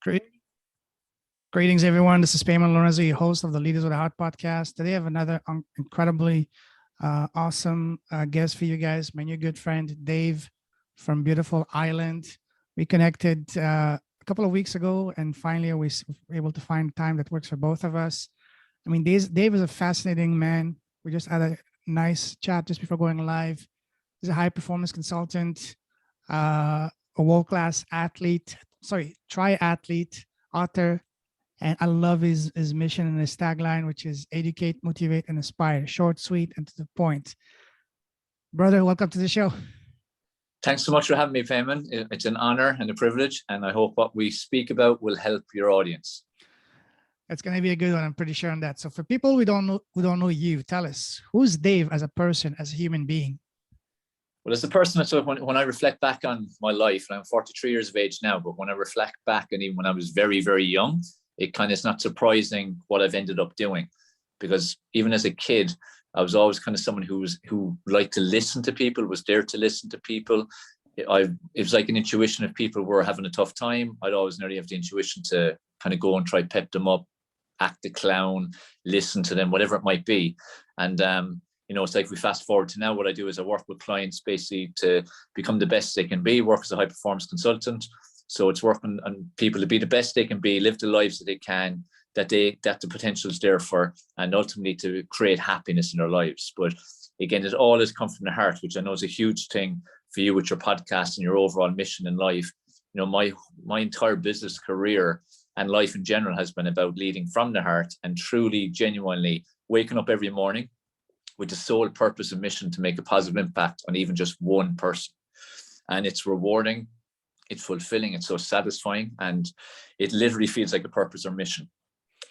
Great. Greetings, everyone. This is Payman Lorenzo, your host of the Leaders with a Heart podcast. Today, I have another incredibly awesome guest for you guys. My new good friend, Dave from beautiful Ireland. We connected a couple of weeks ago, and finally, we were able to find time that works for both of us. I mean, Dave is a fascinating man. We just had a nice chat just before going live. He's a high-performance consultant, a world-class athlete, triathlete, author, and I love his mission and his tagline, which is educate, motivate, and inspire. Short, sweet, and to the point. Brother, welcome to the show. Thanks so much for having me, Payman. It's an honor and a privilege, and I hope what we speak about will help your audience. It's going to be a good one. I'm pretty sure on that. So for people who don't know you, tell us, who's Dave as a person, as a human being? Well, as a person, so when I reflect back on my life, and I'm 43 years of age now, but when I reflect back, and even when I was very, very young, it kind of is not surprising what I've ended up doing, because even as a kid, I was always kind of someone who liked to listen to people, was there to listen to people. It was like an intuition. If people were having a tough time, I'd always nearly have the intuition to kind of go and try pep them up, act the clown, listen to them, whatever it might be. And it's like we fast forward to now. What I do is I work with clients basically to become the best they can be, work as a high performance consultant. So it's working on people to be the best they can be, live the lives that they can, that the potential is there for, and ultimately to create happiness in their lives. But again, it all has come from the heart, which I know is a huge thing for you with your podcast and your overall mission in life. You know, my entire business career and life in general has been about leading from the heart and truly, genuinely waking up every morning with the sole purpose and mission to make a positive impact on even just one person. And it's rewarding. It's fulfilling, it's so satisfying, and it literally feels like a purpose or mission.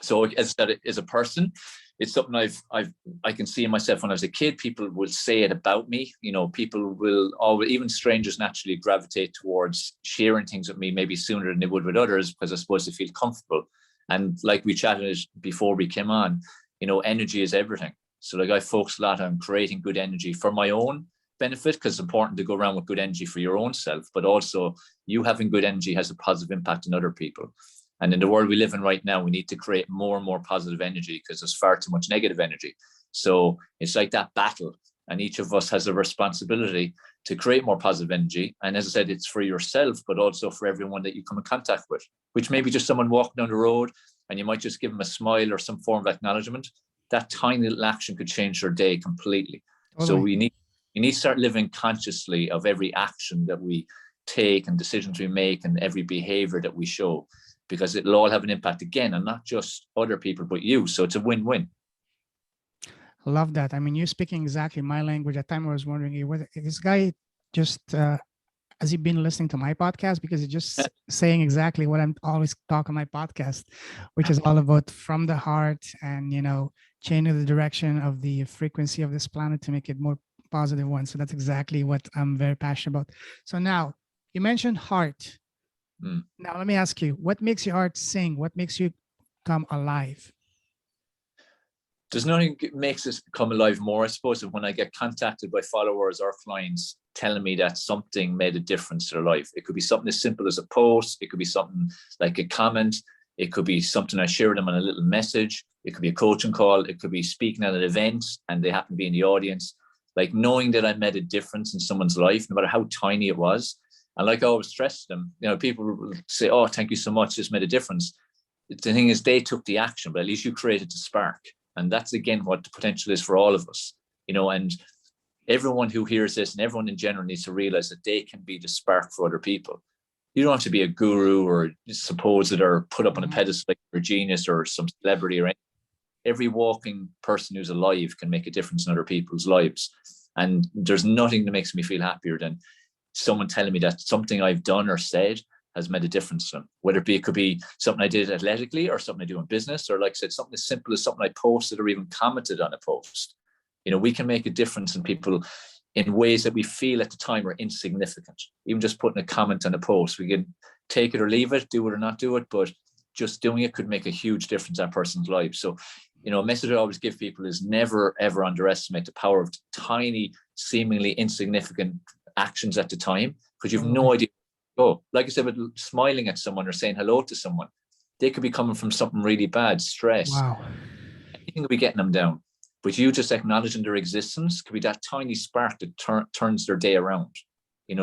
So as I said, as a person, it's something I can see in myself. When I was a kid, people will say it about me. You know, people will always, even strangers naturally gravitate towards sharing things with me maybe sooner than they would with others, because I suppose they feel comfortable. And like we chatted before we came on, energy is everything. So like I focus a lot on creating good energy for my own benefit, because it's important to go around with good energy for your own self, but also you having good energy has a positive impact on other people. And in the world we live in right now, we need to create more and more positive energy, because there's far too much negative energy. So it's like that battle, and each of us has a responsibility to create more positive energy. And as I said, it's for yourself, but also for everyone that you come in contact with, which may be just someone walking down the road and you might just give them a smile or some form of acknowledgement. That tiny little action could change their day completely. Totally. So we need to start living consciously of every action that we take and decisions we make and every behavior that we show, because it'll all have an impact again, and not just other people, but you. So it's a win-win. I love that. I mean, you're speaking exactly my language. At the time I was wondering, whether this guy just, has he been listening to my podcast? Because he's just saying exactly what I'm always talking on my podcast, which is all about from the heart and, changing the direction of the frequency of this planet to make it more positive one. So that's exactly what I'm very passionate about. So now you mentioned heart. Now let me ask you, what makes your heart sing? What makes you come alive? There's nothing makes us come alive more, I suppose, when I get contacted by followers or clients telling me that something made a difference to their life. It could be something as simple as a post. It could be something like a comment. It could be something I share with them on a little message. It could be a coaching call. It could be speaking at an event and they happen to be in the audience. Like knowing that I made a difference in someone's life, no matter how tiny it was. And like I always stress to them, people will say, oh, thank you so much, this made a difference. The thing is, they took the action, but at least you created the spark. And that's, again, what the potential is for all of us, and everyone who hears this and everyone in general needs to realize that they can be the spark for other people. You don't have to be a guru or supposed or put up on a pedestal or a genius or some celebrity or anything. Every walking person who's alive can make a difference in other people's lives. And there's nothing that makes me feel happier than someone telling me that something I've done or said has made a difference to them, whether it could be something I did athletically or something I do in business, or like I said, something as simple as something I posted or even commented on a post. We can make a difference in people in ways that we feel at the time are insignificant. Even just putting a comment on a post, we can take it or leave it, do it or not do it, but just doing it could make a huge difference in that person's life. So, a message I always give people is never, ever underestimate the power of tiny, seemingly insignificant actions at the time, because you've no idea go. Like I said, with smiling at someone or saying hello to someone, they could be coming from something really bad, stress. Wow. Anything could be getting them down. But you just acknowledging their existence could be that tiny spark that turns their day around.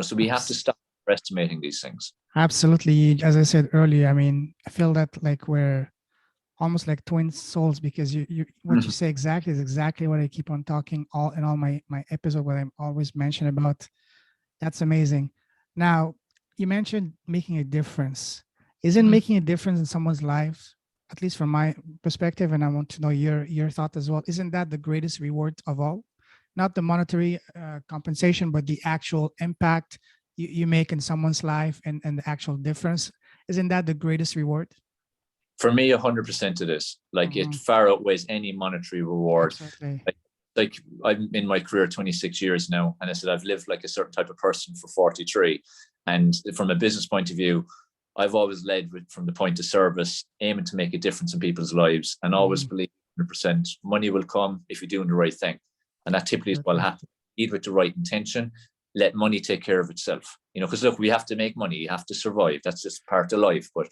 So we have to stop underestimating these things. Absolutely. As I said earlier, I mean, I feel that like we're almost like twin souls, because what you say exactly is exactly what I keep on talking all my episode, what I'm always mentioning about. That's amazing. Now, you mentioned making a difference. Isn't making a difference in someone's life, at least from my perspective, and I want to know your thought as well, isn't that the greatest reward of all? Not the monetary compensation, but the actual impact you make in someone's life, and the actual difference. Isn't that the greatest reward? For me, 100% it is. Like it far outweighs any monetary reward. Absolutely. Like I'm in my career 26 years now, and I said I've lived like a certain type of person for 43. And from a business point of view, I've always led from the point of service, aiming to make a difference in people's lives, and always believe 100% money will come if you're doing the right thing. And that typically is what will happen. Lead with the right intention, let money take care of itself. Because look, we have to make money, you have to survive. That's just part of life. But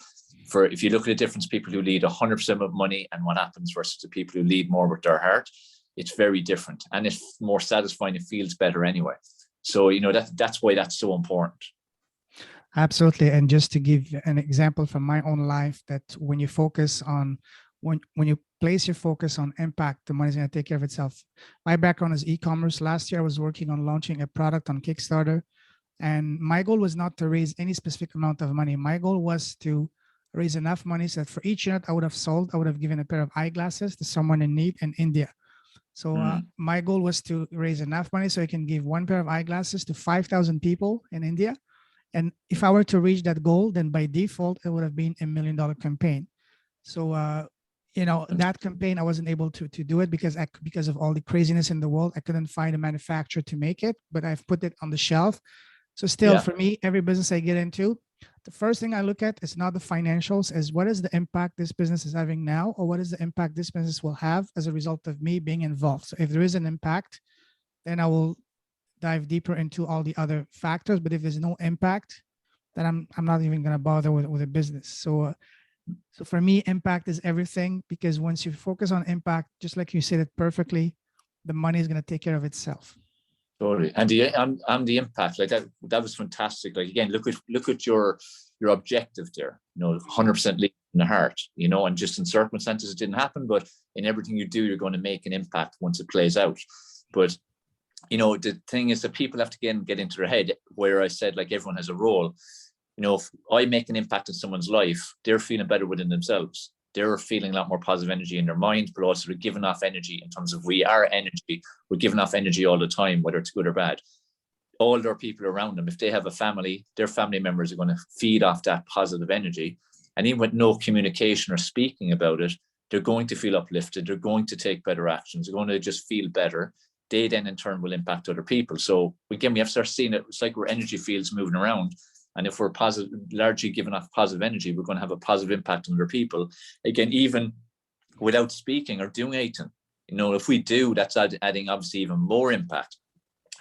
if you look at the difference, people who lead 100% with money and what happens versus the people who lead more with their heart, it's very different. And it's more satisfying. It feels better anyway. So, that's why that's so important. Absolutely. And just to give an example from my own life, that when you focus on, when you place your focus on impact, the money's going to take care of itself. My background is e-commerce. Last year, I was working on launching a product on Kickstarter. And my goal was not to raise any specific amount of money. My goal was to raise enough money so that for each unit I would have sold, I would have given a pair of eyeglasses to someone in need in India. So my goal was to raise enough money so I can give one pair of eyeglasses to 5,000 people in India. And if I were to reach that goal, then by default, it would have been $1 million campaign. So, that campaign, I wasn't able to do it because of all the craziness in the world. I couldn't find a manufacturer to make it, but I've put it on the shelf. So still, for me, every business I get into, the first thing I look at is not the financials, is what is the impact this business is having now, or what is the impact this business will have as a result of me being involved. So if there is an impact, then I will dive deeper into all the other factors. But if there's no impact, then I'm not even going to bother with a business. So for me, impact is everything, because once you focus on impact, just like you said it perfectly, the money is going to take care of itself. Totally. And the impact, like that was fantastic. Like, again, look at your objective there, 100% lead in the heart, and just in circumstances it didn't happen, but in everything you do, you're going to make an impact once it plays out. But the thing is that people have to get into their head, where I said, like, everyone has a role. If I make an impact in someone's life, they're feeling better within themselves. They're feeling a lot more positive energy in their mind, but also they're giving off energy in terms of we are energy. We're giving off energy all the time, whether it's good or bad. All their people around them, if they have a family, their family members are going to feed off that positive energy. And even with no communication or speaking about it, they're going to feel uplifted. They're going to take better actions. They're going to just feel better. They then in turn will impact other people. So again, we have to start seeing it. It's like we're energy fields moving around. And if we're positive, largely giving off positive energy, we're going to have a positive impact on other people. Again, even without speaking or doing anything, if we do, that's adding obviously even more impact.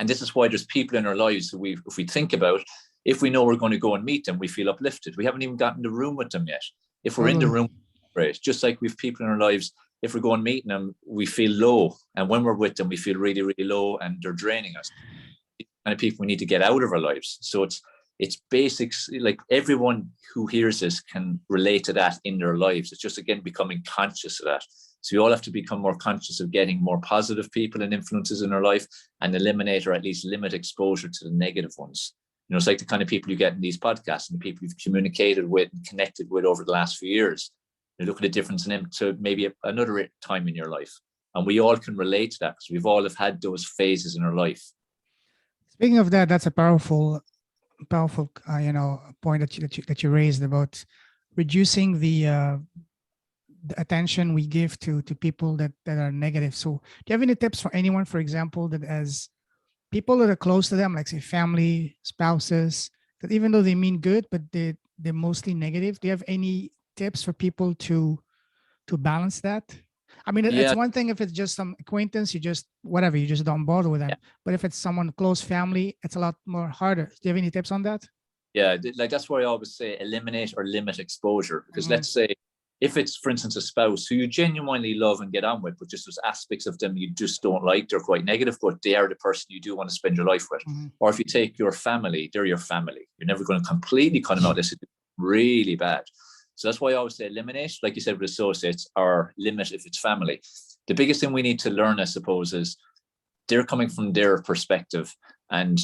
And this is why there's people in our lives who if we think about, if we know we're going to go and meet them, we feel uplifted. We haven't even gotten in the room with them yet. If we're in the room, great. Just like we've people in our lives, if we're going meeting them, we feel low. And when we're with them, we feel really, really low, and they're draining us. The kind of people we need to get out of our lives. So it's basics, like everyone who hears this can relate to that in their lives. It's just, again, becoming conscious of that. So we all have to become more conscious of getting more positive people and influences in our life, and eliminate, or at least limit, exposure to the negative ones. It's like the kind of people you get in these podcasts and the people you've communicated with and connected with over the last few years. You look at the difference in them to maybe another time in your life. And we all can relate to that, because we've all have had those phases in our life. Speaking of that, that's a powerful point that you raised about reducing the attention we give to people that are negative. So do you have any tips for anyone, for example, that as people that are close to them, like say family, spouses, that even though they mean good, but they're mostly negative? Do you have any tips for people to balance that? I mean, it's one thing if it's just some acquaintance, you just don't bother with them. Yeah. But if it's someone close family, it's a lot more harder. Do you have any tips on that? Yeah, like that's why I always say eliminate or limit exposure. Because let's say if it's, for instance, a spouse who you genuinely love and get on with, but just there's aspects of them you just don't like, they're quite negative, but they are the person you do want to spend your life with. Or if you take your family, they're your family. You're never going to completely cut them out. This is really bad. So that's why I always say eliminate, like you said, with associates, or limit if it's family. The biggest thing we need to learn, I suppose, is they're coming from their perspective. And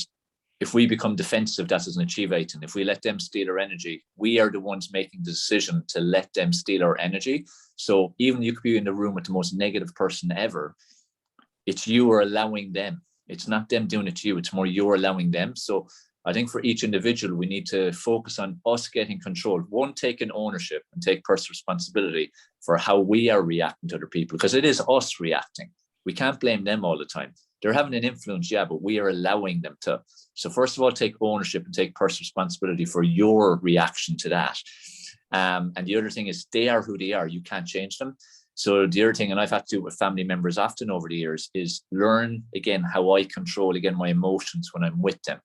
if we become defensive, that doesn't achieve anything. If we let them steal our energy, we are the ones making the decision to let them steal our energy. So even you could be in the room with the most negative person ever, it's you are allowing them. It's not them doing it to you. It's more you're allowing them. So I think for each individual, we need to focus on us getting control. One, taking ownership and take personal responsibility for how we are reacting to other people, because it is us reacting. We can't blame them all the time. They're having an influence, yeah, but we are allowing them to. So first of all, take ownership and take personal responsibility for your reaction to that. And the other thing is they are who they are. You can't change them. So the other thing, and I've had to do it with family members often over the years, is learn, again, how I control, again, my emotions when I'm with them.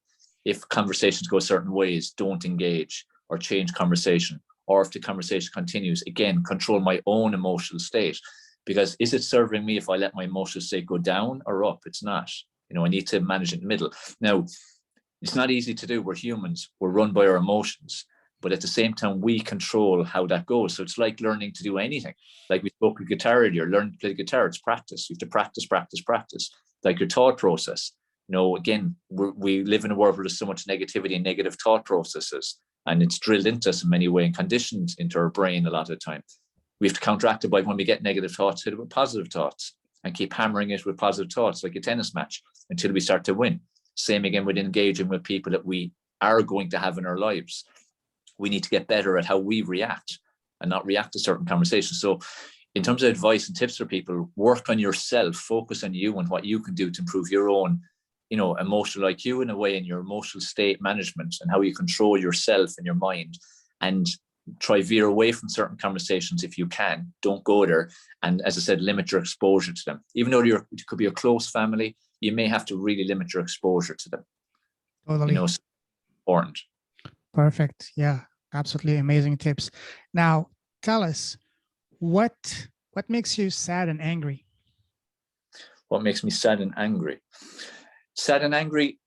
If conversations go certain ways, don't engage or change conversation. Or if the conversation continues, again, control my own emotional state. Because is it serving me if I let my emotional state go down or up? It's not. I need to manage it in the middle. Now, it's not easy to do. We're humans. We're run by our emotions. But at the same time, we control how that goes. So it's like learning to do anything. Like we spoke with guitar earlier, learn to play the guitar. It's practice. You have to practice, practice, practice. Like your thought process. Again, we live in a world where there's so much negativity and negative thought processes. And it's drilled into us in many ways and conditioned into our brain a lot of the time. We have to counteract it by, when we get negative thoughts, hit it with positive thoughts and keep hammering it with positive thoughts, like a tennis match, until we start to win. Same again with engaging with people that we are going to have in our lives. We need to get better at how we react and not react to certain conversations. So in terms of advice and tips for people, work on yourself, focus on you and what you can do to improve your own, emotional IQ in a way, and your emotional state management and how you control yourself and your mind, and try veer away from certain conversations if you can. Don't go there. And as I said, limit your exposure to them. Even though it could be a close family, you may have to really limit your exposure to them. Totally. It's important. Perfect. Yeah, absolutely amazing tips. Now, tell us what makes you sad and angry? What makes me sad and angry? Sad and angry,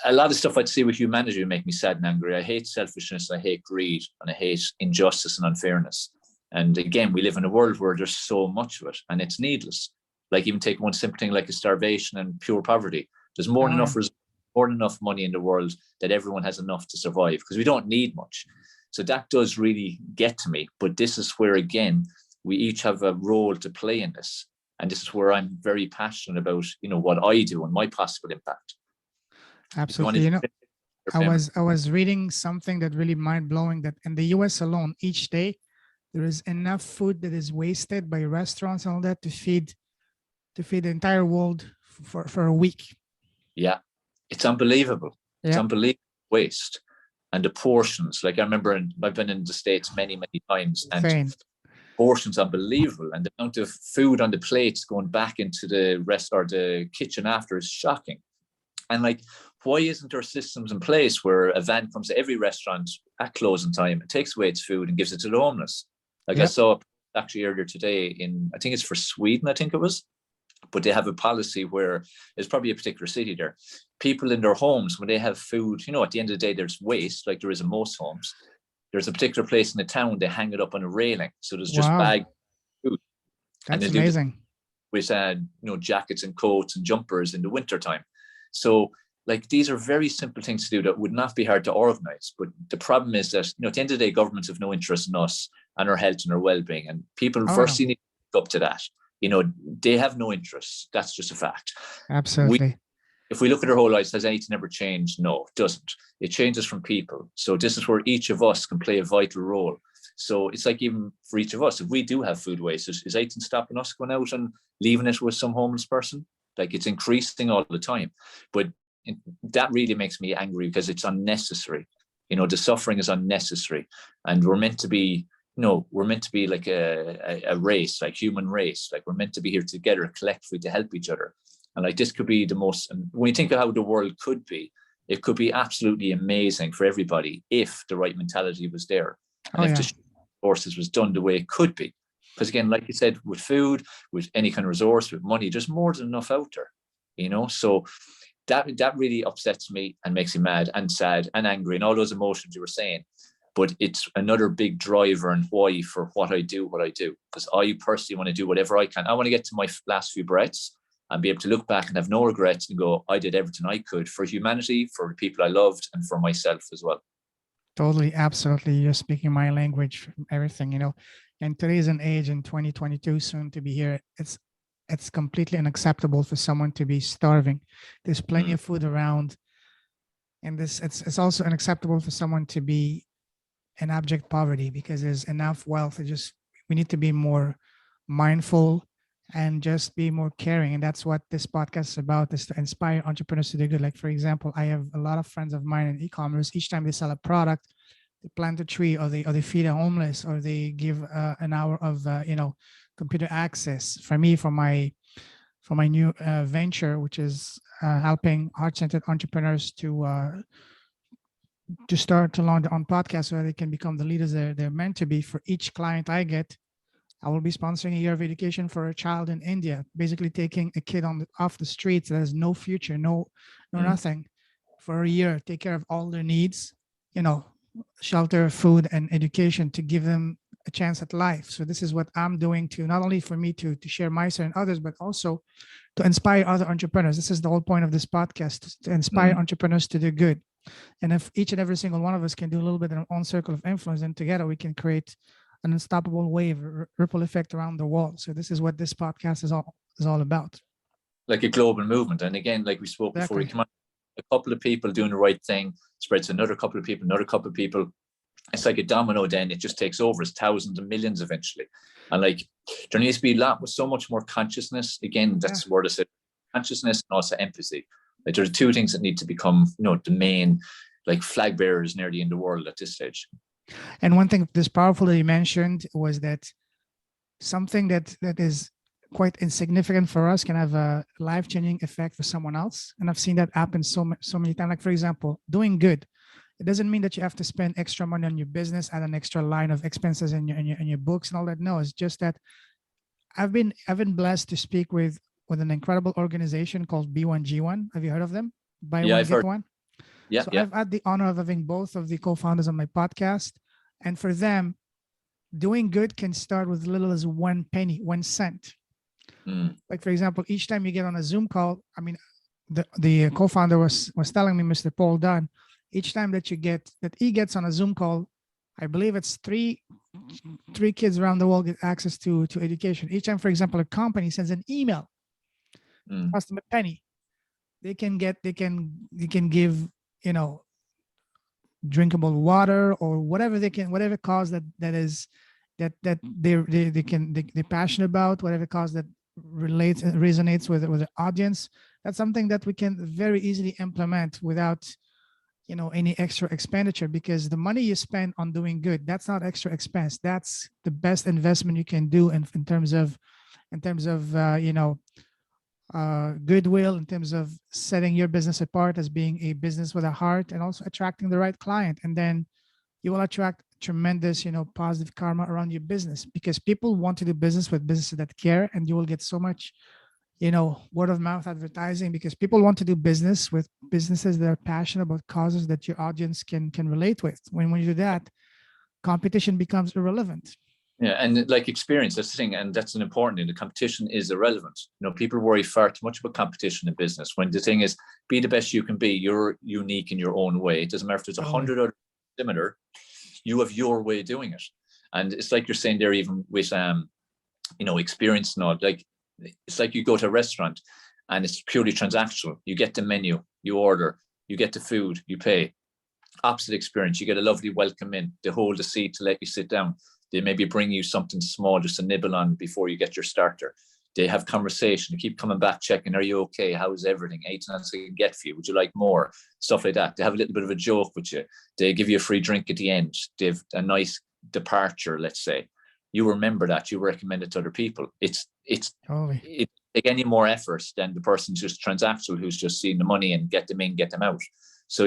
a lot of stuff I'd see with humanity would make me sad and angry. I hate selfishness, I hate greed, and I hate injustice and unfairness. And again, we live in a world where there's so much of it and it's needless. Like even take one simple thing like a starvation and pure poverty. There's more than enough money in the world that everyone has enough to survive, because we don't need much. So that does really get to me. But this is where, again, we each have a role to play in this. And this is where I'm very passionate about, what I do and my possible impact. Absolutely. I was reading something that really mind-blowing, that in the US alone, each day, there is enough food that is wasted by restaurants and all that to feed the entire world for a week. Yeah, it's unbelievable. Yeah. It's unbelievable waste. And the portions, like I remember I've been in the States many, many times, and portions unbelievable. And the amount of food on the plates going back into the rest or the kitchen after is shocking. And like, why isn't there systems in place where a van comes to every restaurant at closing time and takes away its food and gives it to the homeless? Like I saw actually earlier today I think it's for Sweden, I think it was, but they have a policy where it's probably a particular city there. People in their homes, when they have food, at the end of the day, there's waste, like there is in most homes. There's a particular place in the town, they hang it up on a railing. So there's just bagged food. That's amazing. With jackets and coats and jumpers in the wintertime. So like these are very simple things to do that would not be hard to organize. But the problem is that, at the end of the day, governments have no interest in us and our health and our well-being. And people first need to look up to that. They have no interest. That's just a fact. Absolutely. If we look at our whole lives, has anything ever changed? No, it doesn't. It changes from people. So this is where each of us can play a vital role. So it's like, even for each of us, if we do have food waste, is anything stopping us going out and leaving it with some homeless person? Like, it's increasing all the time. But that really makes me angry, because it's unnecessary. The suffering is unnecessary. And we're meant to be, we're meant to be like a race, like human race. Like, we're meant to be here together collectively to help each other. And like, this could be the most, and when you think of how the world could be, it could be absolutely amazing for everybody if the right mentality was there, and if the resources was done the way it could be. Because again, like you said, with food, with any kind of resource, with money, there's more than enough out there, you know. So that really upsets me and makes me mad and sad and angry and all those emotions you were saying. But it's another big driver and why for what I do, because I personally want to do whatever I can. I want to get to my last few breaths and be able to look back and have no regrets and go, I did everything I could for humanity, for the people I loved, and for myself as well. Totally, absolutely. You're speaking my language, everything, you know. And today's an age in 2022, soon to be here. It's completely unacceptable for someone to be starving. There's plenty of food around. And it's also unacceptable for someone to be in abject poverty, because there's enough wealth. We need to be more mindful and just be more caring. And that's what this podcast is about, is to inspire entrepreneurs to do good. Like, for example, I have a lot of friends of mine in e-commerce. Each time they sell a product, they plant a tree, or they feed a homeless, or they give an hour of computer access for me, for my new venture, which is helping heart-centered entrepreneurs to start to launch their own podcast where they can become the leaders they're meant to be. For each client I get, I will be sponsoring a year of education for a child in India, basically taking a kid off the streets that has no future, no nothing, for a year, take care of all their needs, shelter, food, and education, to give them a chance at life. So this is what I'm doing, to not only for me to share my story and others, but also to inspire other entrepreneurs. This is the whole point of this podcast, to inspire entrepreneurs to do good. And if each and every single one of us can do a little bit in our own circle of influence, then together we can create an unstoppable wave, ripple effect around the world. So this is what this podcast is all about. Like a global movement. And again, like we spoke before we come on, a couple of people doing the right thing spreads to another couple of people, another couple of people. It's like a domino, then it just takes over. It's thousands and millions eventually. And like, there needs to be so much more consciousness. Again, that's the word I said, consciousness and also empathy. Like, there's two things that need to become, the main like flag bearers nearly in the world at this stage. And one thing that's powerful that you mentioned was that something that is quite insignificant for us can have a life-changing effect for someone else. And I've seen that happen so many times. Like, for example, doing good. It doesn't mean that you have to spend extra money on your business, add an extra line of expenses in your books and all that. No, it's just that I've been blessed to speak with an incredible organization called B1G1. Have you heard of them? Buy one, get one. Yeah. So I've had the honor of having both of the co-founders on my podcast. And for them, doing good can start with as little as 1 penny, 1 cent. Like, for example, each time you get on a Zoom call, I mean, the co-founder was telling me, Mr. Paul Dunn, each time that he gets on a Zoom call, I believe it's three kids around the world get access to education. Each time, for example, a company sends an email, cost them a penny, they can give, drinkable water or whatever cause they're passionate about, whatever cause that resonates with the audience. That's something that we can very easily implement without any extra expenditure, because the money you spend on doing good, that's not extra expense. That's the best investment you can do in terms of goodwill, in terms of setting your business apart as being a business with a heart, and also attracting the right client. And then you will attract tremendous, positive karma around your business, because people want to do business with businesses that care, and you will get so much, word of mouth advertising, because people want to do business with businesses that are passionate about causes that your audience can relate with. When you do that, competition becomes irrelevant. Yeah, and like experience, that's the thing, and that's an important thing. The competition is irrelevant. People worry far too much about competition in business, when the thing is, be the best you can be. You're unique in your own way. It doesn't matter if there's 100 other similar. You have your way of doing it. And it's like you're saying there, even with experience and all. Like, it's like you go to a restaurant and it's purely transactional. You get the menu, you order, you get the food, you pay. Opposite experience, you get a lovely welcome in. They hold the seat to let you sit down. They maybe bring you something small just to nibble on before you get your starter. They have conversation. They keep coming back, checking, are you okay? How's everything? Anything else I can get for you? Would you like more? Stuff like that. They have a little bit of a joke with you. They give you a free drink at the end. They have a nice departure, let's say. You remember that. You recommend it to other people. It take any more effort than the person just transactional who's just seeing the money and get them in, get them out. So,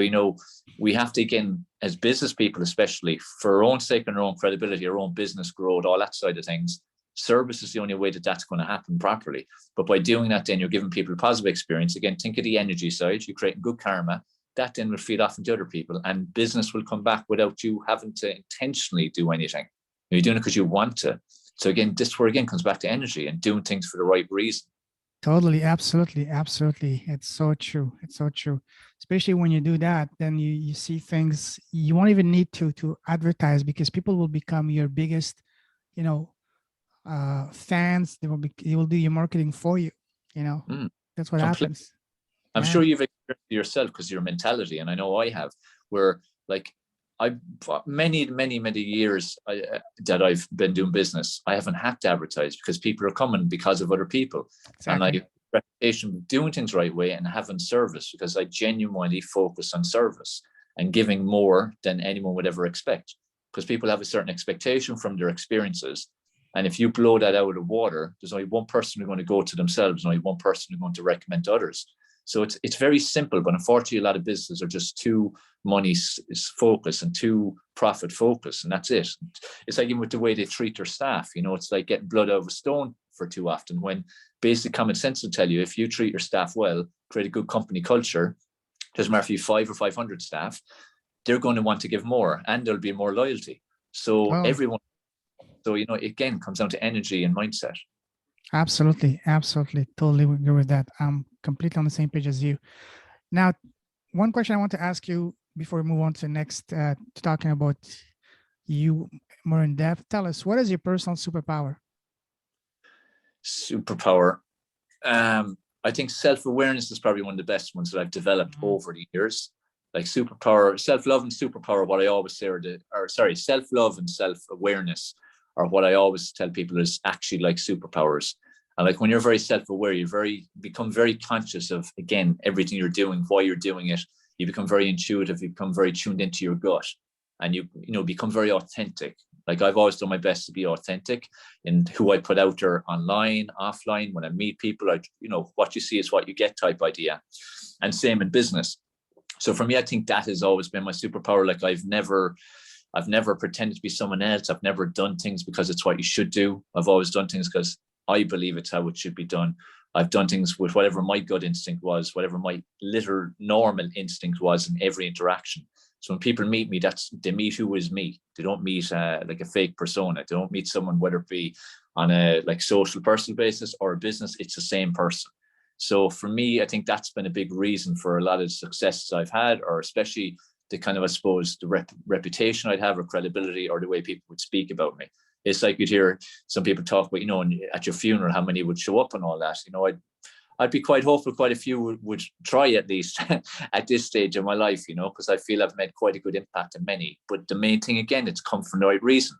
we have to, again, as business people, especially for our own sake and our own credibility, our own business growth, all that side of things, service is the only way that that's going to happen properly. But by doing that, then you're giving people a positive experience. Again, think of the energy side. You're creating good karma. That then will feed off into other people, and business will come back without you having to intentionally do anything. You're doing it because you want to. So again, this where again comes back to energy and doing things for the right reason. Totally, absolutely, absolutely. It's so true. It's so true. Especially when you do that, then you see things you won't even need to advertise, because people will become your biggest, fans. They will do your marketing for you. That's what happens. I'm Yeah. sure you've experienced it yourself because your mentality, and I know I have, where like I many years that I've been doing business, I haven't had to advertise because people are coming because of other people. Exactly. And I reputation of doing things the right way and having service, because I genuinely focus on service and giving more than anyone would ever expect, because people have a certain expectation from their experiences. And if you blow that out of the water, there's only one person who's going to go to themselves, only one person who's going to recommend to others. So it's very simple, but unfortunately, a lot of businesses are just too money focused and too profit focused, and that's it. It's like even with the way they treat their staff. It's like getting blood out of a stone for too often, when basic common sense will tell you if you treat your staff well, create a good company culture, doesn't matter if you have 5 or 500 staff, they're going to want to give more, and there'll be more loyalty. So everyone, again, comes down to energy and mindset. Absolutely, absolutely, totally agree with that. I'm completely on the same page as you. Now, one question I want to ask you before we move on to the next, to talking about you more in depth. Tell us, what is your personal superpower? Superpower. I think self-awareness is probably one of the best ones that I've developed over the years. Like superpower, self-love and superpower, what I always say self-love and self-awareness are what I always tell people is actually like superpowers. And like when you're very self-aware, you become very conscious of, again, everything you're doing, why you're doing it. You become very intuitive, you become very tuned into your gut, and you become very authentic. Like I've always done my best to be authentic in who I put out there online, offline, when I meet people. What you see is what you get type idea. And same in business. So for me, I think that has always been my superpower. Like I've never pretended to be someone else. I've never done things because it's what you should do. I've always done things because I believe it's how it should be done. I've done things with whatever my gut instinct was, whatever my literal normal instinct was in every interaction. So when people meet me, they meet who is me. They don't meet like a fake persona. They don't meet someone, whether it be on a like social personal basis or a business, it's the same person. So for me, I think that's been a big reason for a lot of the successes I've had, or especially the kind of, I suppose, the reputation I'd have or credibility or the way people would speak about me. It's like you'd hear some people talk about, at your funeral, how many would show up and all that. I'd be quite hopeful quite a few would try at least at this stage of my life, because I feel I've made quite a good impact on many. But the main thing, again, it's come from the right reason.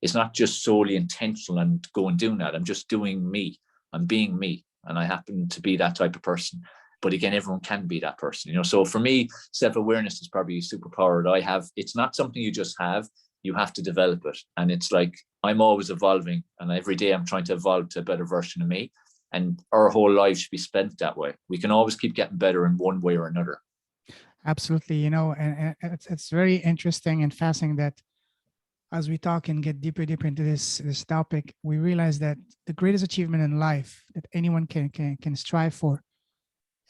It's not just solely intentional and go and doing that. I'm just doing me. I'm being me. And I happen to be that type of person. But again, everyone can be that person, So for me, self-awareness is probably a superpower that I have. It's not something you just have. You have to develop it. And it's like, I'm always evolving. And every day I'm trying to evolve to a better version of me. And our whole life should be spent that way. We can always keep getting better in one way or another. Absolutely. And it's very interesting and fascinating that as we talk and get deeper into this topic, we realize that the greatest achievement in life that anyone can strive for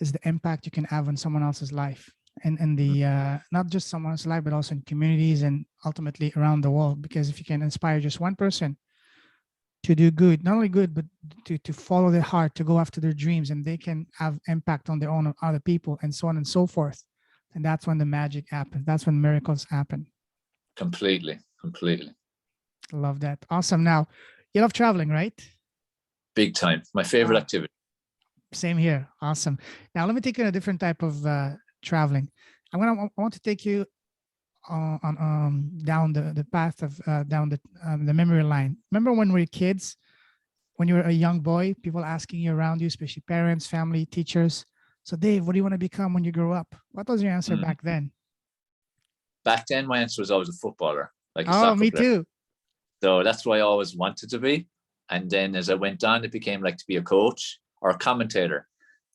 is the impact you can have on someone else's life, and the not just someone else's life, but also in communities and ultimately around the world. Because if you can inspire just one person to do good, not only good, but to follow their heart, to go after their dreams, and they can have impact on their own, other people, and so on and so forth. And that's when the magic happens. That's when miracles happen. Completely. Love that. Awesome. Now, you love traveling, right? Big time. My favorite activity. Same here. Awesome. Now, let me take you on a different type of traveling. I want to take you on down the path of down the memory line. Remember when we were kids, when you were a young boy, people asking you around you, especially parents, family, teachers. So, Dave, what do you want to become when you grow up? What was your answer back then? Back then, my answer was always a footballer, like a soccer me player. too. So that's what I always wanted to be. And then as I went on, it became like to be a coach or a commentator.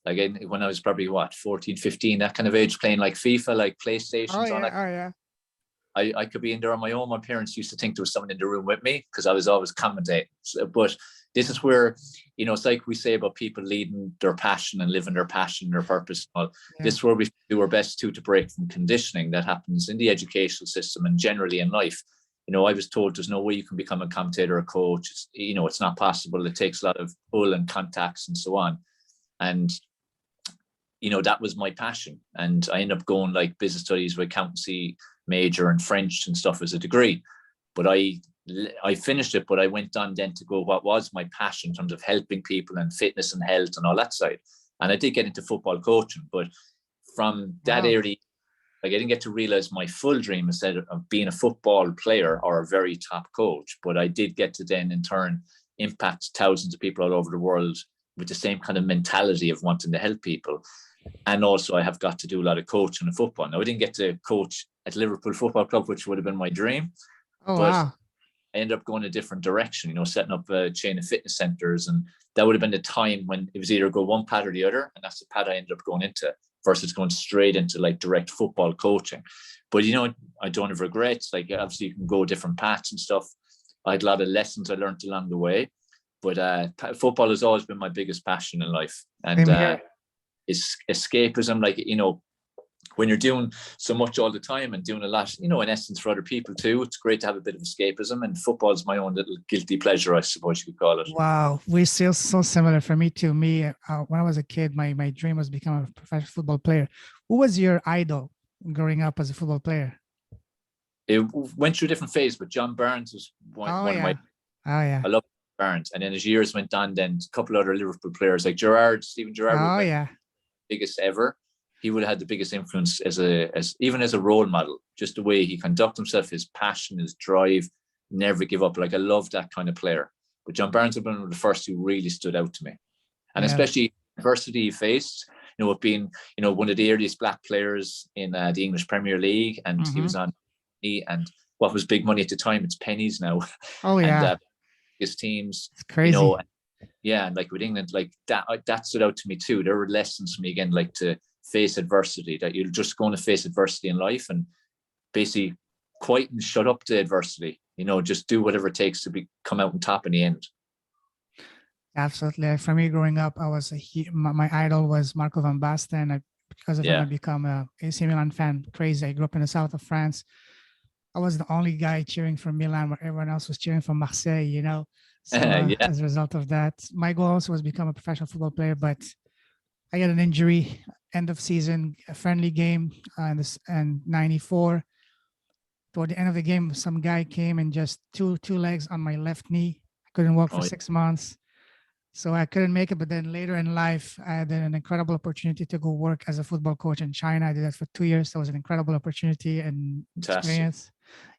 Like when I was probably 14, 15, that kind of age, playing like FIFA, like Oh PlayStations, all yeah, that. oh yeah. I could be in there on my own. My parents used to think there was someone in the room with me because I was always commentating. But this is where, it's like we say about people leading their passion and living their passion, their purpose. Well, Yeah. this is where we do our best to break from conditioning that happens in the educational system and generally in life. I was told there's no way you can become a commentator or coach. It's not possible. It takes a lot of pull and contacts and so on. And that was my passion. And I ended up going like business studies with accountancy major and French and stuff as a degree. But I finished it, but I went on then to go what was my passion in terms of helping people and fitness and health and all that side. And I did get into football coaching, but from that area, like I didn't get to realize my full dream instead of being a football player or a very top coach. But I did get to then in turn impact thousands of people all over the world with the same kind of mentality of wanting to help people. And also I have got to do a lot of coaching in football. Now I didn't get to coach at Liverpool Football Club, which would have been my dream. Oh, but wow. I ended up going a different direction, setting up a chain of fitness centers. And that would have been the time when it was either go one path or the other. And that's the path I ended up going into versus going straight into like direct football coaching. But, I don't have regrets. Like obviously you can go different paths and stuff. I had a lot of lessons I learned along the way, but football has always been my biggest passion in life. And it's escapism, like, when you're doing so much all the time and doing a lot, in essence for other people too, it's great to have a bit of escapism, and football is my own little guilty pleasure, I suppose you could call it. Wow, we're still so similar. For me too. When I was a kid, my dream was become a professional football player. Who was your idol growing up as a football player? It went through different phases, but John Barnes was one of my. Oh yeah. I love Barnes, and then as years went on, then a couple other Liverpool players like Steven Gerrard. Oh yeah. Biggest ever. He would have had the biggest influence as a role model, just the way he conducted himself, his passion, his drive, never give up. Like I love that kind of player. But John Barnes would have been one of the first who really stood out to me. And especially adversity he faced, with being, one of the earliest black players in the English Premier League, and he was on, and what was big money at the time, it's pennies now. Oh yeah. And his teams, it's crazy. And like with England, like that stood out to me too. There were lessons for me again, like to face adversity, that you're just going to face adversity in life and basically quiet and shut up to adversity, just do whatever it takes to come out on top in the end. Absolutely. For me, growing up, my idol was Marco van Basten. Because of him, I become a AC Milan fan. Crazy. I grew up in the south of France. I was the only guy cheering for Milan, where everyone else was cheering for Marseille, So as a result of that, my goal also was become a professional football player, but I got an injury, end of season, a friendly game, and 94. Toward the end of the game, some guy came and just two legs on my left knee. I couldn't walk for 6 months. So I couldn't make it. But then later in life, I had an incredible opportunity to go work as a football coach in China. I did that for 2 years. That was an incredible opportunity and experience.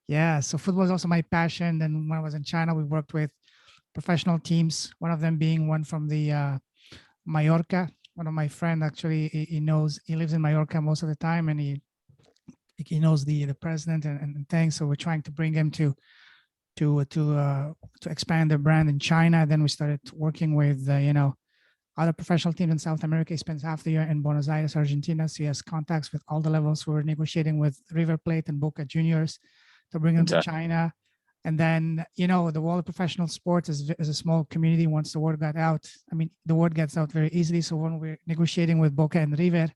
Yeah. So football is also my passion. Then when I was in China, we worked with professional teams, one of them being one from the Mallorca. One of my friends, actually, he lives in Mallorca most of the time, and he knows the president and things. So we're trying to bring him to expand their brand in China. Then we started working with other professional teams in South America. He spends half the year in Buenos Aires, Argentina. So he has contacts with all the levels. We're negotiating with River Plate and Boca Juniors to bring them to China. And then, the world of professional sports is a small community. Once the word got out, the word gets out very easily. So when we're negotiating with Boca and River,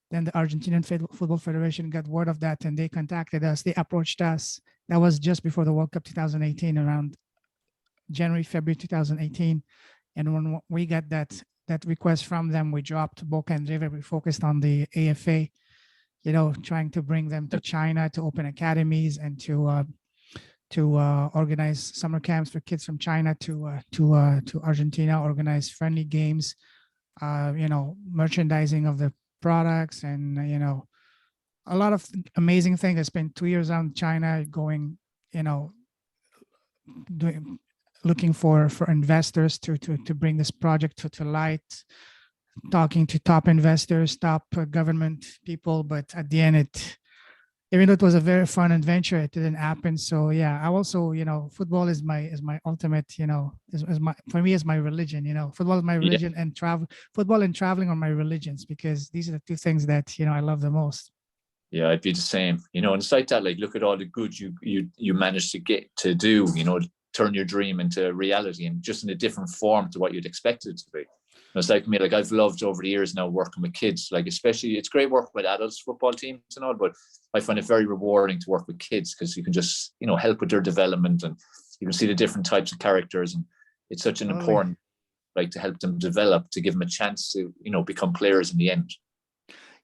then the Argentinian Football Federation got word of that, and they contacted us. They approached us. That was just before the World Cup 2018, around January, February 2018. And when we got that request from them, we dropped Boca and River. We focused on the AFA, trying to bring them to China to open academies and to organize summer camps for kids from China to Argentina, organize friendly games, merchandising of the products, and a lot of amazing things. I spent 2 years out in China going, looking for investors to bring this project to light, talking to top investors, top government people. But at the end, even though it was a very fun adventure, it didn't happen. So yeah, I also, football is my ultimate, is my, for me, is my religion. Football is my Yeah. religion, and football and traveling are my religions, because these are the two things that I love the most. Yeah, I'd be the same. And it's like that. Like, look at all the good you managed to get to do. Turn your dream into reality, and just in a different form to what you'd expect it to be. It's like me. Like, I've loved over the years now working with kids. Like, especially, it's great work with adults football teams and all, but I find it very rewarding to work with kids, because you can just help with their development, and you can see the different types of characters, and it's such an Totally. important, like, to help them develop, to give them a chance to become players in the end.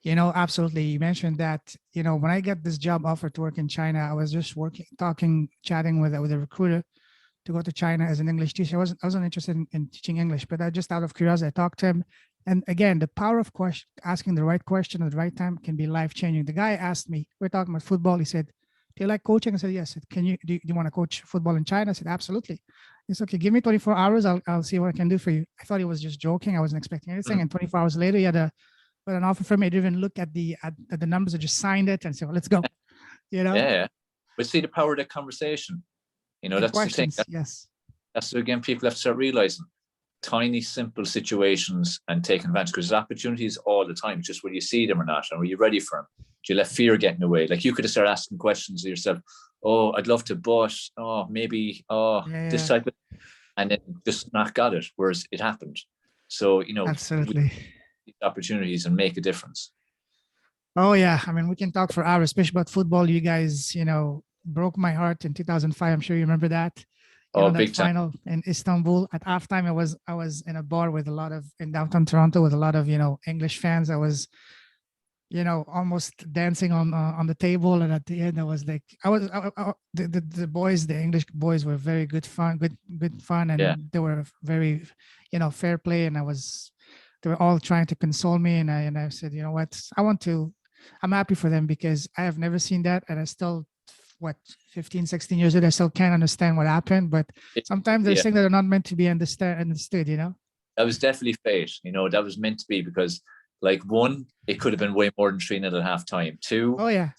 Absolutely. You mentioned that, when I got this job offer to work in China, I was just chatting with a recruiter to go to China as an English teacher. I wasn't interested in teaching English, but I just, out of curiosity, I talked to him. And again, the power of asking the right question at the right time can be life changing. The guy asked me, we're talking about football. He said, "Do you like coaching?" I said, "Yes." He said, do you want to coach football in China?" I said, "Absolutely." He said, "Okay, give me 24 hours. I'll see what I can do for you." I thought he was just joking. I wasn't expecting anything. And 24 hours later, he had an offer for me. I didn't even look at the numbers. I just signed it and said, "Well, let's go." Yeah, but see the power of that conversation. And That's the thing. questions. Yes. That's, again, people have to start realizing tiny, simple situations and taking advantage, because there's opportunities all the time. Just will you see them or not, and are you ready for them? Do you let fear get in the way? Like, you could have started asking questions of yourself. Oh, I'd love to, but maybe this Yeah. type of, and then just not got it, whereas it happened. So we Absolutely. need opportunities and make a difference. Oh yeah, I mean, we can talk for hours, especially about football. You guys, broke my heart in 2005. I'm sure you remember that. Oh, That big time. final in Istanbul at halftime. I was in a bar with a lot of in downtown Toronto with a lot of English fans. I was almost dancing on the table, and at the end, I was like, the boys, the English boys, were very good fun, Yeah, and they were very fair play, and they were all trying to console me, and I said, you know what, I'm happy for them, because I have never seen that, and I still, what, 15, 16 years old, I still can't understand what happened. But sometimes there's yeah. things that are not meant to be understood. That was definitely fate. That was meant to be, because, like, one, it could have been way more than 3-0 at half time. Two, Oh yeah.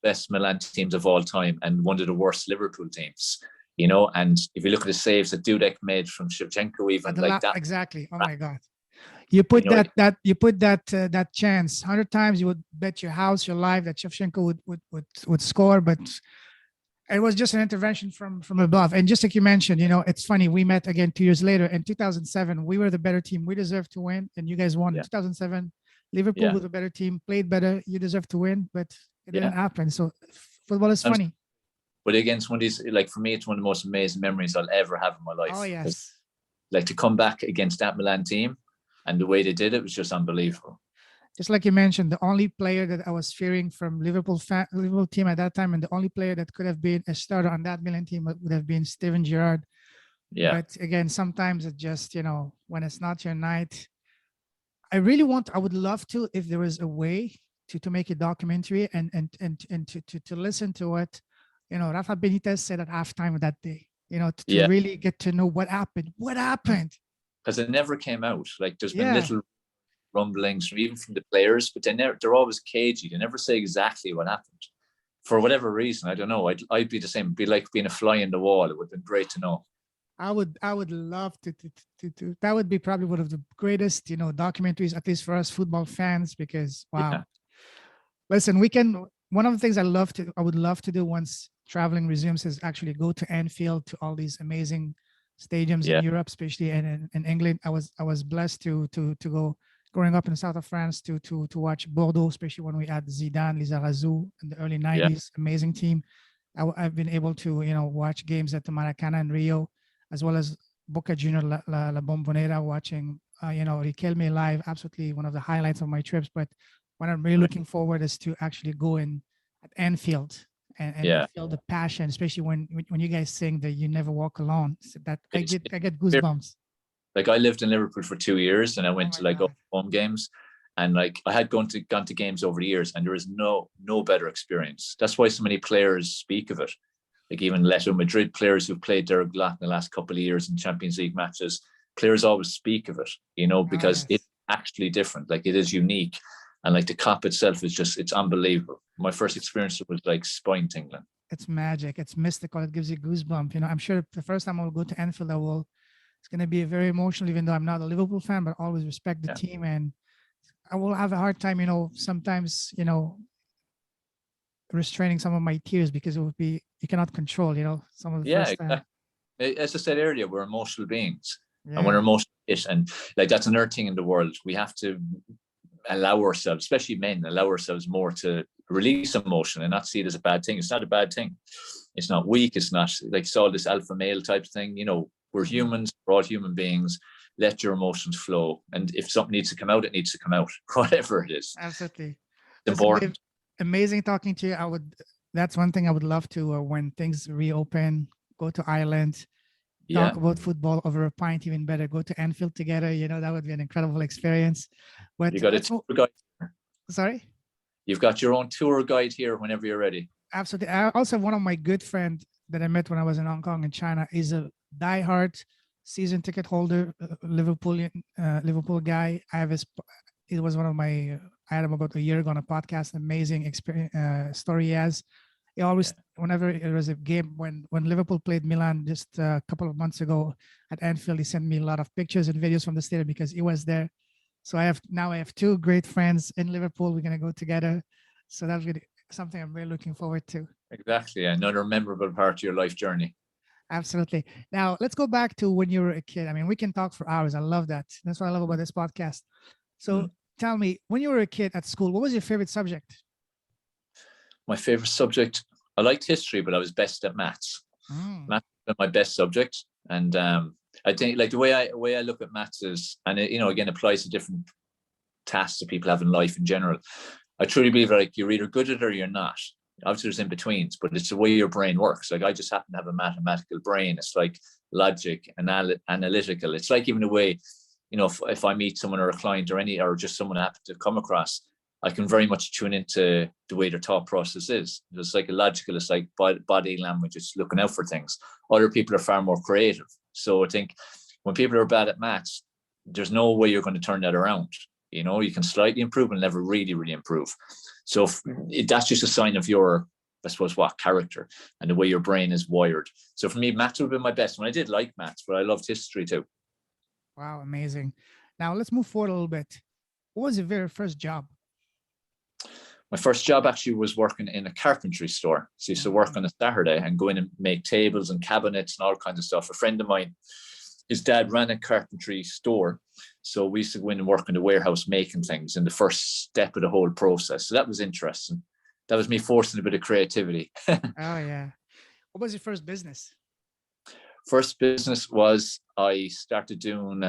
best Milan teams of all time, and one of the worst Liverpool teams. And if you look at the saves that Dudek made from Shevchenko, even like that, Exactly. Oh my God. You put that chance 100 times, you would bet your house, your life, that Shevchenko would score, but it was just an intervention from above. And just like you mentioned, it's funny. We met again 2 years later in 2007. We were the better team. We deserved to win, and you guys won in 2007. Liverpool yeah, was a better team, played better. You deserve to win, but it didn't yeah. happen. So football is funny. But again, it's one of these, like, for me, it's one of the most amazing memories I'll ever have in my life. Oh yes. Like, to come back against that Milan team and the way they did it was just unbelievable. Just like you mentioned, the only player that I was fearing from Liverpool team at that time, and the only player that could have been a starter on that Milan team would have been Steven Gerrard. Yeah. But again, sometimes it just, when it's not your night. I would love to, if there was a way to make a documentary and to listen to what, Rafa Benitez said at halftime of that day, to really get to know what happened. What happened? Because it never came out. Like, there's been Yeah. little rumblings even from the players, but they're always cagey. They never say exactly what happened. For whatever reason, I don't know. I'd be the same. It'd be like being a fly in the wall. It would have been great to know. I would love to that would be probably one of the greatest, documentaries, at least for us football fans, because wow. Yeah. Listen, one of the things I would love to do once traveling resumes is actually go to Anfield, to all these amazing stadiums in Europe, especially in England. I was blessed to go, growing up in the south of France, to watch Bordeaux, especially when we had Zidane, Lizarazu in the early 90s, amazing team. I've been able to, watch games at the Maracana in Rio, as well as Boca Junior La Bombonera, watching, Riquelme live, absolutely one of the highlights of my trips. But what I'm really looking forward is to actually go in at Anfield and feel the passion, especially when you guys sing that "You Never Walk Alone." So that I get goosebumps. Like, I lived in Liverpool for 2 years, and I went to, like, home games, and, like, I had gone to games over the years, and there is no better experience. That's why so many players speak of it. Like, even Atletico Madrid players who've played there a lot in the last couple of years in Champions League matches, players always speak of it, because it's actually different. Like, it is unique. And like the cop itself is just, it's unbelievable. My first experience was like spine tingling. It's magic. It's mystical. It gives you goosebumps. I'm sure the first time I'll go to Anfield, it's going to be very emotional, even though I'm not a Liverpool fan, but I always respect the Yeah. team. And I will have a hard time, sometimes, restraining some of my tears because you cannot control, some of the Yeah, first, exactly. As I said earlier, we're emotional beings. And when yeah, we're emotional, and like that's another thing in the world, we have to allow ourselves, especially men, allow ourselves more to release emotion and not see it as a bad thing. It's not a bad thing. It's not weak. It's not like it's all this alpha male type thing. We're humans, we're all human beings. Let your emotions flow. And if something needs to come out, it needs to come out, whatever it is. absolutely. It's Listen, important. Dave, amazing talking to you. That's one thing I would love to, when things reopen, go to Ireland, Yeah. talk about football over a pint, even better, go to Anfield together. That would be an incredible experience. But You got a let's tour guide. sorry. You've got your own tour guide here whenever you're ready. Absolutely. I also have one of my good friends that I met when I was in Hong Kong and China is a diehard season ticket holder, Liverpool guy. It was one of my, I had him about a year ago on a podcast, amazing experience, story he has. He always, whenever there was a game, when Liverpool played Milan just a couple of months ago at Anfield, he sent me a lot of pictures and videos from the stadium because he was there. So I have two great friends in Liverpool. We're going to go together. So that's really something I'm really looking forward to. Exactly. Another memorable part of your life journey. Absolutely. Now let's go back to when you were a kid. I mean, we can talk for hours. I love that. That's what I love about this podcast. So tell me, when you were a kid at school, what was your favorite subject? My favorite subject, I liked history, but I was best at maths. Maths was my best subject. And I think like the way I look at maths is, and it, again, applies to different tasks that people have in life in general. I truly believe like you're either good at it or you're not. Obviously there's in-betweens, but it's the way your brain works. Like I just happen to have a mathematical brain. It's like logic, analytical. It's like even the way, if I meet someone or a client or just someone I happen to come across, I can very much tune into the way their thought process is. It's psychological. It's like body language. It's looking out for things. Other people are far more creative. So I think when people are bad at maths, there's no way you're going to turn that around. You can slightly improve and never really, really improve. So that's just a sign of your, I suppose, character and the way your brain is wired. So for me, maths would have been my best one. I did like maths, but I loved history too. Wow, amazing. Now let's move forward a little bit. What was your very first job? My first job actually was working in a carpentry store. So I used to work on a Saturday and go in and make tables and cabinets and all kinds of stuff. A friend of mine, his dad ran a carpentry store. So we used to go in and work in the warehouse making things in the first step of the whole process. So that was interesting. That was me forcing a bit of creativity. Oh, yeah. What was your first business? First business was I started doing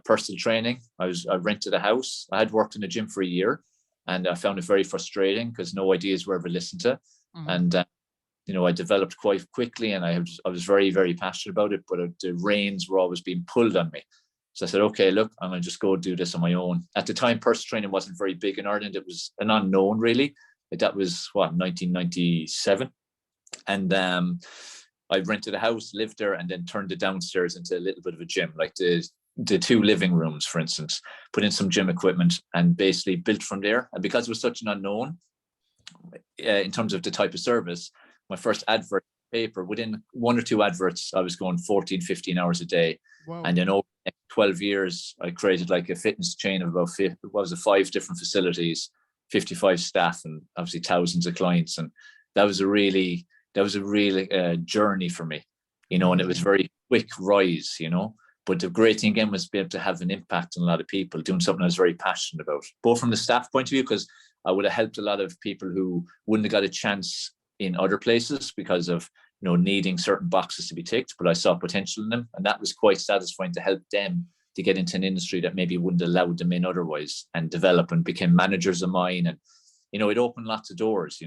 personal training. I rented a house. I had worked in a gym for a year and I found it very frustrating because no ideas were ever listened to. And I developed quite quickly and I was very, very passionate about it, but the reins were always being pulled on me. So I said, okay, look, I'm going to just go do this on my own. At the time, personal training wasn't very big in Ireland. It was an unknown, really. That was, 1997. And I rented a house, lived there, and then turned it downstairs into a little bit of a gym, like the two living rooms, for instance, put in some gym equipment and basically built from there. And because it was such an unknown in terms of the type of service, my first advert paper, within one or two adverts, I was going 14, 15 hours a day. Wow. And then over the next 12 years, I created like a fitness chain of about 5 different facilities, 55 staff, and obviously thousands of clients. And that was a really journey for me, and it was very quick rise, But the great thing again was to be able to have an impact on a lot of people, doing something I was very passionate about, both from the staff point of view, because I would have helped a lot of people who wouldn't have got a chance in other places because of needing certain boxes to be ticked, but I saw potential in them, and that was quite satisfying to help them to get into an industry that maybe wouldn't allow them in otherwise and develop and became managers of mine. And it opened lots of doors,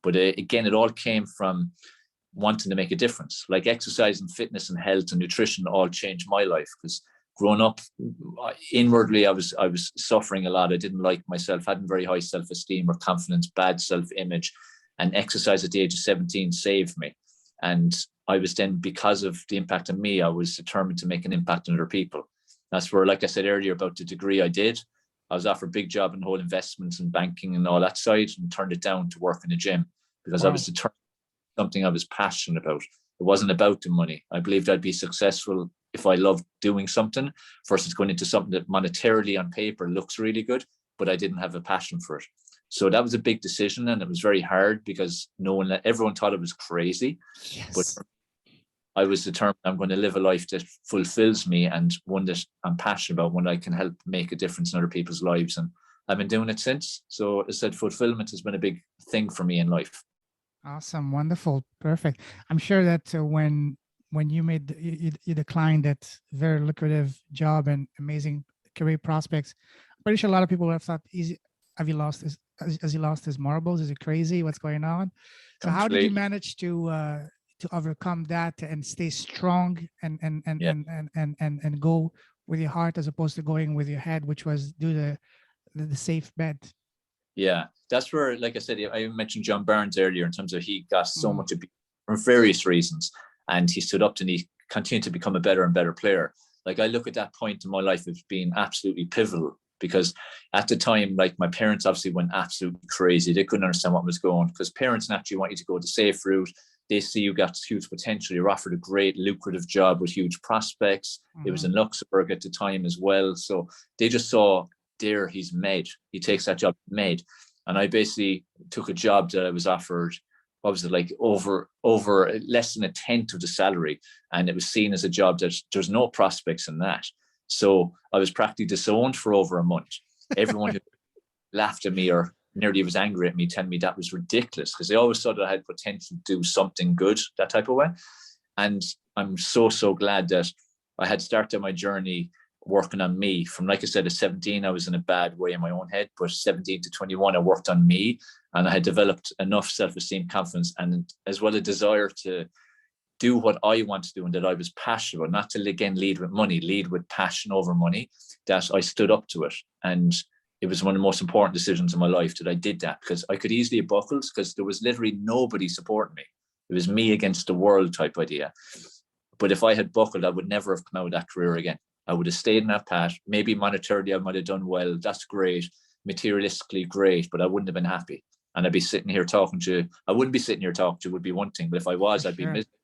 but again, it all came from wanting to make a difference. Like exercise and fitness and health and nutrition all changed my life, because growing up inwardly, I was suffering a lot. I didn't like myself, hadn't very high self-esteem or confidence, bad self-image, and exercise at the age of 17 saved me. And I was then, because of the impact on me, I was determined to make an impact on other people. That's where, like I said earlier about the degree I did, I was offered a big job in the whole investments and banking and all that side, and turned it down to work in a gym because I Wow. was determined something I was passionate about. It wasn't about the money. I believed I'd be successful if I loved doing something versus going into something that monetarily on paper looks really good, but I didn't have a passion for it. So that was a big decision, and it was very hard because everyone thought it was crazy. But Yes. I was determined I'm going to live a life that fulfills me and one that I'm passionate about, one I can help make a difference in other people's lives. And I've been doing it since. So I said fulfillment has been a big thing for me in life. Awesome. Wonderful. Perfect. I'm sure that when you made you declined that very lucrative job and amazing career prospects, I'm pretty sure a lot of people would have thought, easy, have you lost his has he lost his marbles? Is it crazy? What's going on? So how did you Completely. manage to overcome that and stay strong Yeah. and go with your heart as opposed to going with your head, which was do the safe bet? Yeah. That's where, like I said, I mentioned John Barnes earlier in terms of he got so Mm, much abuse for various reasons, and he stood up and he continued to become a better and better player. Like I look at that point in my life as being absolutely pivotal because at the time, like my parents obviously went absolutely crazy. They couldn't understand what was going on because parents naturally want you to go the safe route. They see you got huge potential. You're offered a great lucrative job with huge prospects. It was mhm. in Luxembourg at the time as well. So they just saw there he's made. He takes that job made. And I basically took a job that I was offered, what was it, like over less than a tenth of the salary. And it was seen as a job that there's no prospects in that. So I was practically disowned for over a month. Everyone who laughed at me or nearly was angry at me, telling me that was ridiculous because they always thought that I had potential to do something good, that type of way. And I'm so glad that I had started my journey working on me from, like I said, at 17, I was in a bad way in my own head, but 17 to 21, I worked on me and I had developed enough self-esteem, confidence, and as well a desire to do what I want to do and that I was passionate about, not to again lead with money, lead with passion over money, that I stood up to it. And it was one of the most important decisions in my life that I did that because I could easily have buckled because there was literally nobody supporting me. It was me against the world type idea. But if I had buckled, I would never have come out of that career again. I would have stayed in that path. Maybe monetarily, I might have done well. That's great. Materialistically, great, but I wouldn't have been happy. And I'd be sitting here talking to you. I wouldn't be sitting here talking to you, would be one thing. But if I For was, I'd be sure. miserable,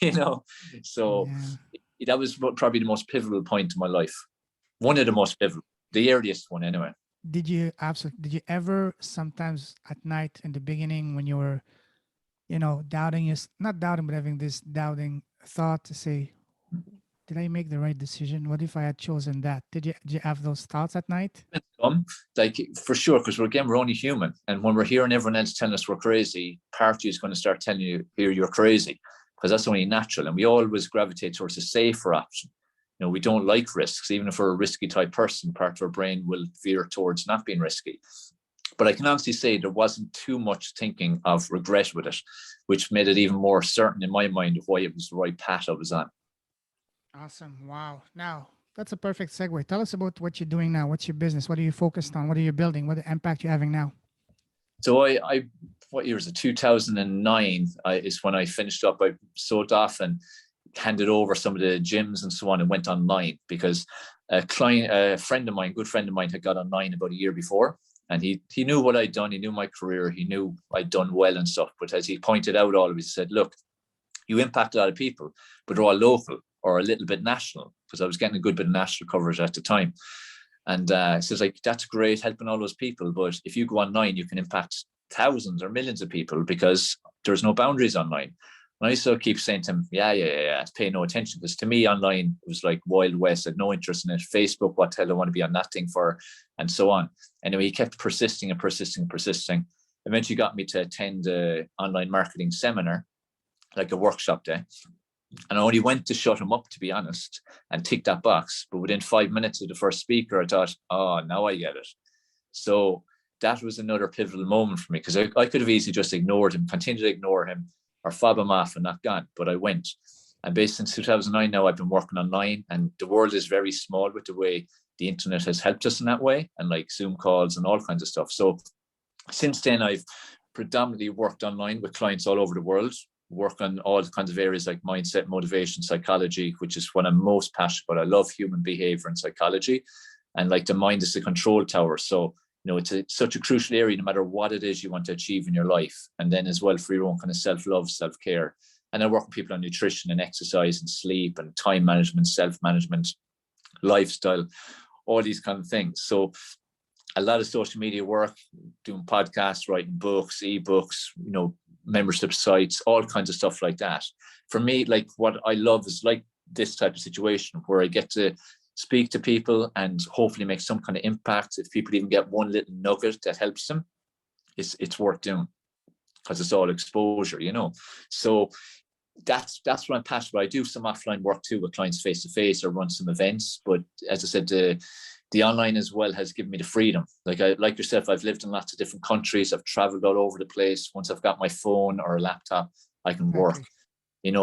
you know. So Yeah. that was probably the most pivotal point in my life. One of the most pivotal, the earliest one anyway. Did you ever sometimes at night in the beginning when you were, doubting is not doubting, but having this doubting thought to say, did I make the right decision? What if I had chosen that? Did you have those thoughts at night? Like for sure, because we're only human, and when we're hearing everyone else telling us we're crazy, part of you is going to start telling you here you're crazy because that's only natural, and we always gravitate towards a safer option. We don't like risks, even if we're a risky type person. Part of our brain will veer towards not being risky. But I can honestly say there wasn't too much thinking of regret with it, which made it even more certain in my mind of why it was the right path I was on. Awesome. Wow. Now, that's a perfect segue. Tell us about what you're doing now. What's your business? What are you focused on? What are you building? What impact you're having now? So I what year was it? 2009 is when I finished up. I sold off and handed over some of the gyms and so on and went online because a friend of mine, good friend of mine, had got online about a year before. And he knew what I'd done. He knew my career. He knew I'd done well and stuff. But as he pointed out always, he said, look, you impact a lot of people, but they're all local or a little bit national because I was getting a good bit of national coverage at the time. And it says, like, that's great helping all those people. But if you go online, you can impact thousands or millions of people because there's no boundaries online. And I used to keep saying to him, yeah, pay no attention. Because to me, online was like Wild West. I had no interest in it. Facebook, what the hell I want to be on that thing for, and so on. Anyway, he kept persisting. Eventually got me to attend an online marketing seminar, like a workshop day. And I only went to shut him up, to be honest, and tick that box. But within 5 minutes of the first speaker, I thought, oh, now I get it. So that was another pivotal moment for me because I could have easily just ignored him, continued to ignore him or fob him off and not gone. But I went. And based since 2009 now, I've been working online, and the world is very small with the way the internet has helped us in that way, and like Zoom calls and all kinds of stuff. So since then, I've predominantly worked online with clients all over the world, work on all kinds of areas like mindset, motivation, psychology, which is what I'm most passionate about. I love human behavior and psychology. And like the mind is the control tower. So, it's such a crucial area, no matter what it is you want to achieve in your life. And then as well for your own kind of self-love, self-care. And I work with people on nutrition and exercise and sleep and time management, self-management, lifestyle, all these kind of things. So a lot of social media work, doing podcasts, writing books, ebooks, membership sites, all kinds of stuff like that. For me, like what I love is like this type of situation where I get to speak to people and hopefully make some kind of impact. If people even get one little nugget that helps them, it's worth doing, because it's all exposure, So that's what I'm passionate about. I do some offline work too with clients face to face, or run some events. But as I said, the online as well has given me the freedom. Like yourself, I've lived in lots of different countries. I've traveled all over the place. Once I've got my phone or a laptop, I can work.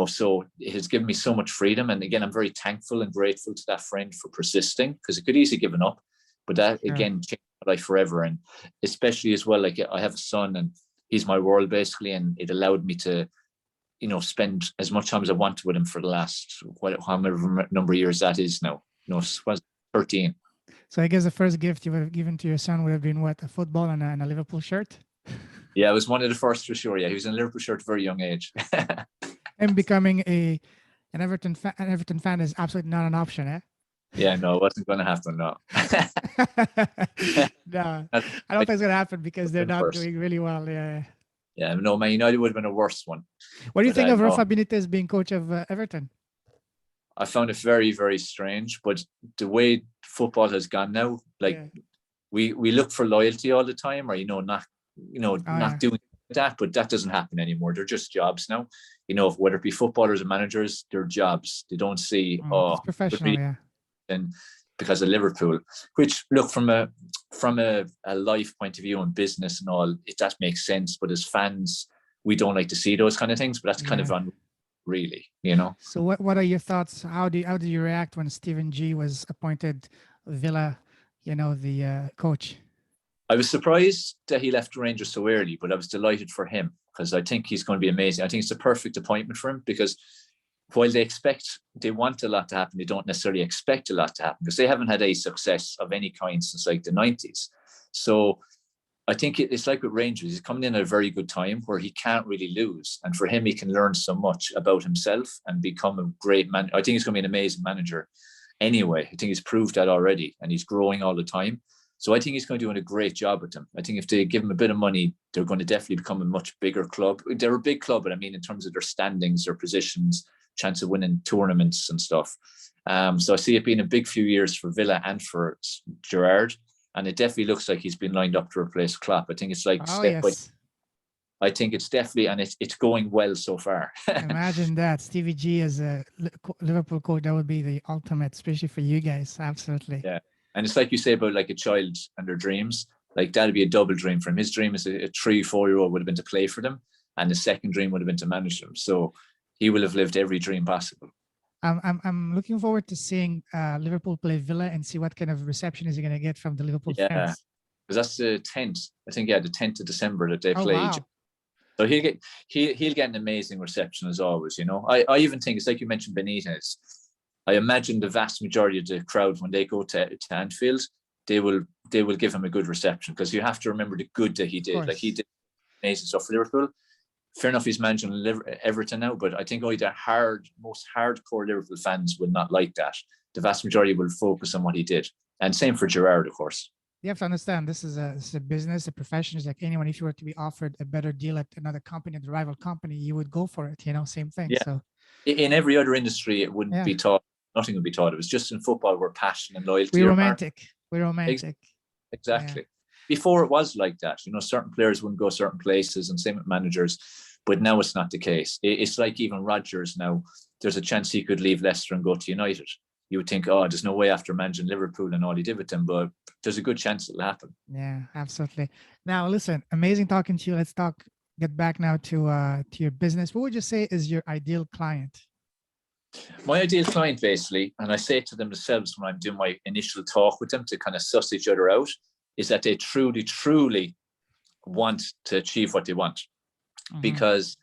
So it has given me so much freedom. And again, I'm very thankful and grateful to that friend for persisting, because it could easily given up. But that again changed my life forever. And especially as well, like I have a son and he's my world basically, and it allowed me to spend as much time as I wanted with him for the last however number of years that is now. Was 13. So I guess the first gift you would have given to your son would have been what? A football and a Liverpool shirt? Yeah, it was one of the first for sure. Yeah, he was in a Liverpool shirt at a very young age. And becoming an Everton fan is absolutely not an option, eh? Yeah, no, it wasn't going to happen, no. No, I don't think it's going to happen because they're not doing really well. Yeah. Yeah, no, Man United would have been a worse one. What do you think of Rafa Benitez being coach of Everton? I found it very, very strange, but the way football has gone now, we look for loyalty all the time, or not doing that, but that doesn't happen anymore. They're just jobs now. Whether it be footballers or managers, they're jobs. They don't see it's professional, yeah. And because of Liverpool, which look from a life point of view and business and all, that makes sense. But as fans, we don't like to see those kind of things. But that's kind of really, So what are your thoughts? How did you react when Stephen G was appointed Villa, the coach? I was surprised that he left Rangers so early, but I was delighted for him, because I think he's going to be amazing. I think it's the perfect appointment for him, because while they want a lot to happen, they don't necessarily expect a lot to happen, because they haven't had any success of any kind since like the 90s. So I think it's like with Rangers, he's coming in at a very good time where he can't really lose. And for him, he can learn so much about himself and become a great man. I think he's going to be an amazing manager anyway. I think he's proved that already, and he's growing all the time. So I think he's going to do a great job with them. I think if they give him a bit of money, they're going to definitely become a much bigger club. They're a big club, but I mean, in terms of their standings, their positions, chance of winning tournaments and stuff. So I see it being a big few years for Villa and for Gerrard. And it definitely looks like he's been lined up to replace Klopp. I think it's like I think it's definitely, and it's going well so far. Imagine that. Stevie G as a Liverpool coach, that would be the ultimate, especially for you guys. Absolutely. Yeah. And it's like you say about like a child and their dreams, like that'd be a double dream for him. His dream as a 3-4-year-old would have been to play for them, and the second dream would have been to manage them. So he will have lived every dream possible. I'm looking forward to seeing Liverpool play Villa and see what kind of reception is he going to get from the Liverpool fans. Yeah, because that's the 10th. I think the 10th of December that they play. Wow. So he'll get an amazing reception as always. I even think it's like you mentioned Benitez. I imagine the vast majority of the crowd, when they go to Anfield, they will give him a good reception, because you have to remember the good that he did. Like he did amazing stuff for Liverpool. Fair enough, he's managing Everton now, but I think only the most hardcore Liverpool fans will not like that. The vast majority will focus on what he did, and same for Gerrard, of course. You have to understand, this is a business, a profession. It's like anyone. If you were to be offered a better deal at another company, the rival company, you would go for it. Same thing. Yeah. So in every other industry, it wouldn't be taught. Nothing would be taught. It was just in football where passion and loyalty. We're romantic. Exactly. Yeah. Before it was like that. Certain players wouldn't go certain places, and same with managers. But now it's not the case. It's like even Rodgers now, there's a chance he could leave Leicester and go to United. You would think, there's no way after managing Liverpool and all he did with them, but there's a good chance it'll happen. Yeah, absolutely. Now, listen, amazing talking to you. Let's get back now to your business. What would you say is your ideal client? My ideal client, basically, and I say it to them themselves when I'm doing my initial talk with them to kind of suss each other out, is that they truly, truly want to achieve what they want. Mm-hmm. Because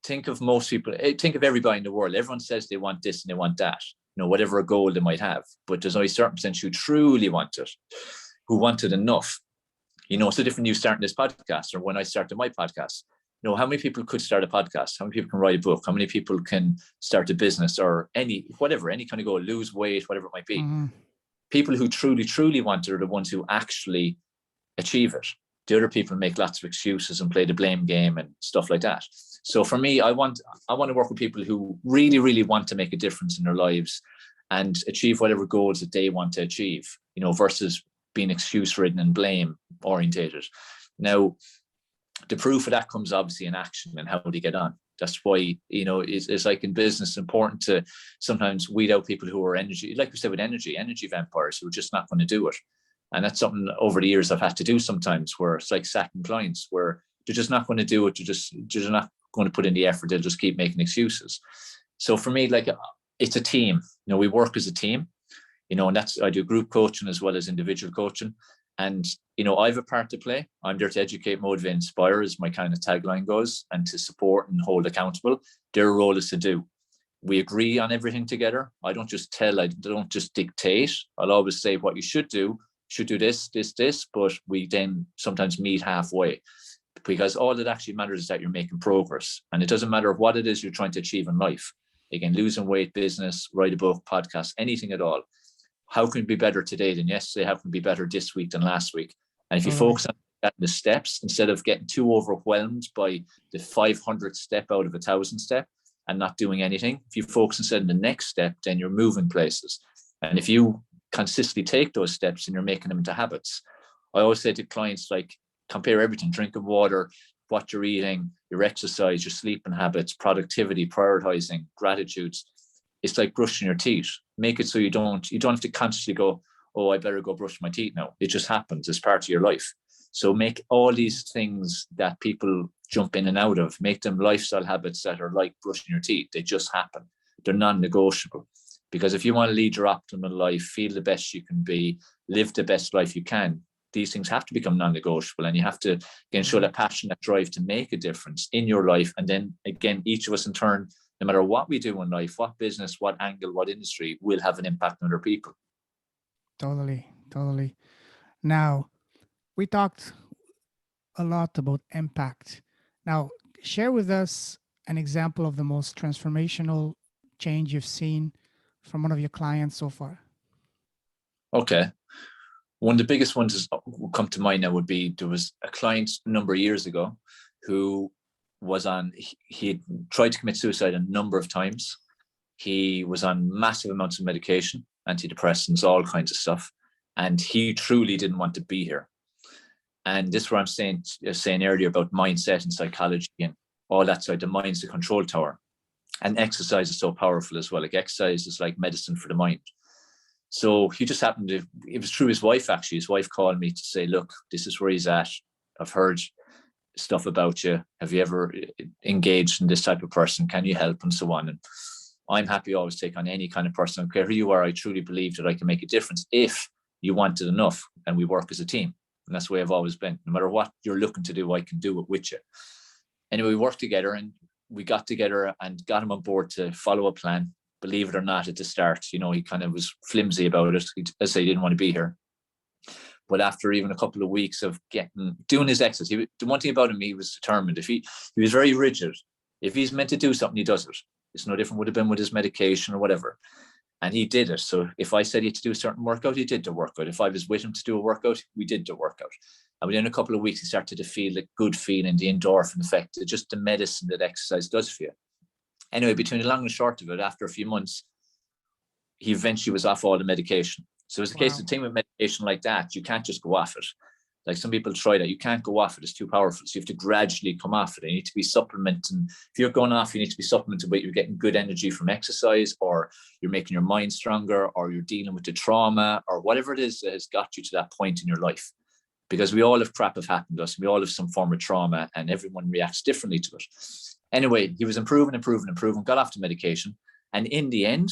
think of most people, think of everybody in the world. Everyone says they want this and they want that. whatever goal they might have. But there's only a certain percentage who truly want it, who want it enough. It's so different you starting this podcast or when I started my podcast. How many people could start a podcast? How many people can write a book? How many people can start a business or any kind of goal, lose weight, whatever it might be. Mm-hmm. People who truly, truly want it are the ones who actually achieve it. The other people make lots of excuses and play the blame game and stuff like that. So for me, I want to work with people who really, really want to make a difference in their lives and achieve whatever goals that they want to achieve, versus being excuse ridden and blame orientated. Now, the proof of that comes obviously in action and how they get on. That's why, it's like in business, it's important to sometimes weed out people who are energy, like we said, with energy vampires who are just not going to do it. And that's something over the years I've had to do sometimes, where it's like sacking clients where they're just not going to do it. They're not going to put in the effort. They'll just keep making excuses. So for me, like, it's a team. We work as a team, and I do group coaching as well as individual coaching. And, I have a part to play. I'm there to educate, motivate, inspire, as my kind of tagline goes, and to support and hold accountable. Their role is to do. We agree on everything together. I don't just tell, I don't just dictate. I'll always say what you should do this, but we then sometimes meet halfway, because all that actually matters is that you're making progress. And it doesn't matter what it is you're trying to achieve in life. Again, losing weight, business, write a book, podcast, anything at all. How can we be better today than yesterday? How can we be better this week than last week? And if you focus on that, the steps, instead of getting too overwhelmed by the 500 step out of 1,000 step and not doing anything, if you focus instead on the next step, then you're moving places. And if you consistently take those steps and you're making them into habits, I always say to clients, like, compare everything: drinking water, what you're eating, your exercise, your sleeping habits, productivity, prioritizing, gratitudes. It's like brushing your teeth. Make it so you don't have to constantly go, oh, I better go brush my teeth now. It just happens. It's part of your life. So make all these things that people jump in and out of, make them lifestyle habits that are like brushing your teeth. They just happen. They're non-negotiable. Because if you want to lead your optimal life, feel the best you can be, live the best life you can, these things have to become non-negotiable. And you have to, again, show that passion, that drive to make a difference in your life. And then, again, each of us in turn, no matter what we do in life, what business, what angle, what industry, will have an impact on other people. Totally. Now, we talked a lot about impact. Now, share with us an example of the most transformational change you've seen from one of your clients so far. Okay. One of the biggest ones that will come to mind now would be, there was a client a number of years ago who he had tried to commit suicide a number of times. He was on massive amounts of medication, antidepressants, all kinds of stuff. And he truly didn't want to be here. And this is where I'm saying earlier about mindset and psychology and all that side. The mind's the control tower. And exercise is so powerful as well. Like, exercise is like medicine for the mind. So he just happened to, it was through his wife, actually. His wife called me to say, look, this is where he's at. I've heard stuff about you. Have you ever engaged in this type of person? Can you help? And so on. And I'm happy to always take on any kind of person. I don't care who you are. I truly believe that I can make a difference if you want it enough, and we work as a team. And that's the way I've always been. No matter what you're looking to do, I can do it with you. Anyway, we worked together, and we got together and got him on board to follow a plan. Believe it or not, at the start, he kind of was flimsy about it. As I say, he didn't want to be here. But after even a couple of weeks of doing his exercise, the one thing about him, he was determined. He was very rigid. If he's meant to do something, he does it. It's no different would have been with his medication or whatever. And he did it. So if I said he had to do a certain workout, he did the workout. If I was with him to do a workout, we did the workout. And within a couple of weeks, he started to feel the good feeling, the endorphin effect, just the medicine that exercise does for you. Anyway, between the long and short of it, after a few months, he eventually was off all the medication. So it's a case of thing with medication like that, you can't just go off it. Like, some people try that. You can't go off it. It's too powerful. So you have to gradually come off it. You need to be supplementing. If you're going off, you need to be supplementing, but you're getting good energy from exercise, or you're making your mind stronger, or you're dealing with the trauma, or whatever it is that has got you to that point in your life. Because we all have crap have happened to us. We all have some form of trauma, and everyone reacts differently to it. Anyway, he was improving, got off the medication. And in the end,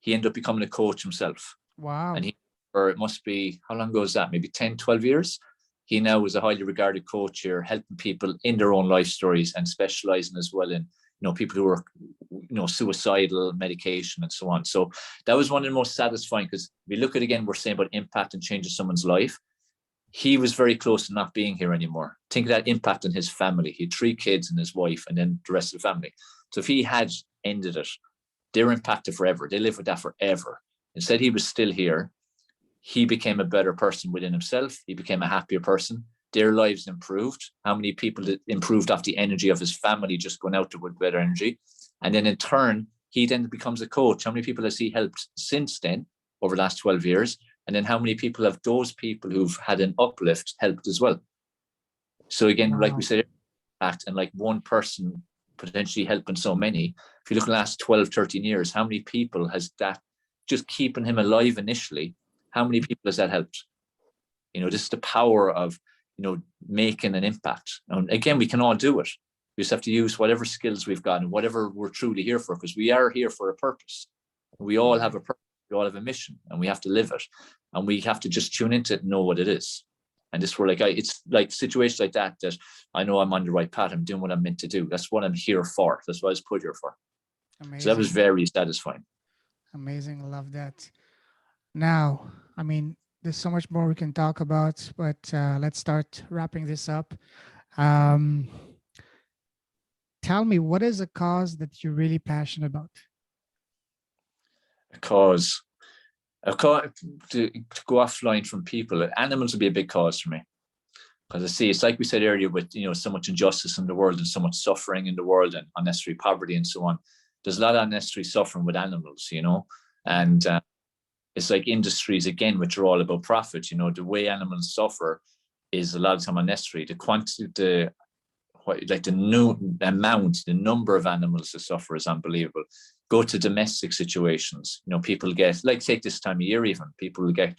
he ended up becoming a coach himself. Wow. And it must be, how long ago is that? Maybe 10, 12 years. He now is a highly regarded coach here, helping people in their own life stories and specializing as well in, people who were, suicidal, medication, and so on. So that was one of the most satisfying, because we look at, again, we're saying about impact and changing someone's life. He was very close to not being here anymore. Think of that impact on his family. He had 3 kids and his wife, and then the rest of the family. So if he had ended it, they're impacted forever. They live with that forever. Instead, he was still here. He became a better person within himself. He became a happier person. Their lives improved. How many people improved off the energy of his family just going out there with better energy? And then in turn, he then becomes a coach. How many people has he helped since then over the last 12 years? And then how many people have those people who've had an uplift helped as well? So again, like we said, and like one person potentially helping so many. If you look at the last 12, 13 years, how many people has that just keeping him alive initially? How many people has that helped? This is the power of, making an impact. And again, we can all do it. We just have to use whatever skills we've got and whatever we're truly here for, because we are here for a purpose. We all have a purpose. We all have a mission, and we have to live it. And we have to just tune into it and know what it is. And this, it's like situations like that I know I'm on the right path. I'm doing what I'm meant to do. That's what I'm here for. That's what I was put here for. Amazing. So that was very satisfying. Amazing. Love that. Now, I mean, there's so much more we can talk about, but let's start wrapping this up. Tell me, what is a cause that you're really passionate about? A cause to go offline from people. Animals would be a big cause for me, because I see it's like we said earlier, with so much injustice in the world and so much suffering in the world and unnecessary poverty and so on. There's a lot of unnecessary suffering with animals, and it's like industries again, which are all about profit. The way animals suffer is a lot of time unnecessary. The quantity, the number of animals that suffer is unbelievable. Go to domestic situations. People get, take this time of year even, people will get,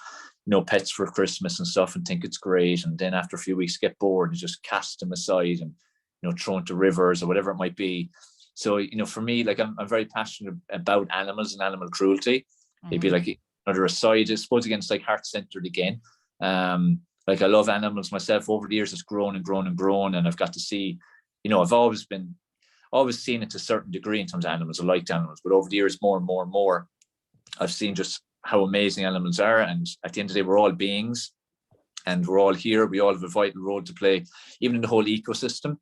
pets for Christmas and stuff and think it's great. And then after a few weeks get bored and just cast them aside and, throw into rivers or whatever it might be. So, for me, I'm very passionate about animals and animal cruelty. It'd be like another aside, I suppose, again, it's like heart-centered again. I love animals myself. Over the years, it's grown and grown and grown. And I've got to see, I've always seen it to a certain degree in terms of animals. I liked animals, but over the years, more and more and more, I've seen just how amazing animals are. And at the end of the day, we're all beings and we're all here. We all have a vital role to play, even in the whole ecosystem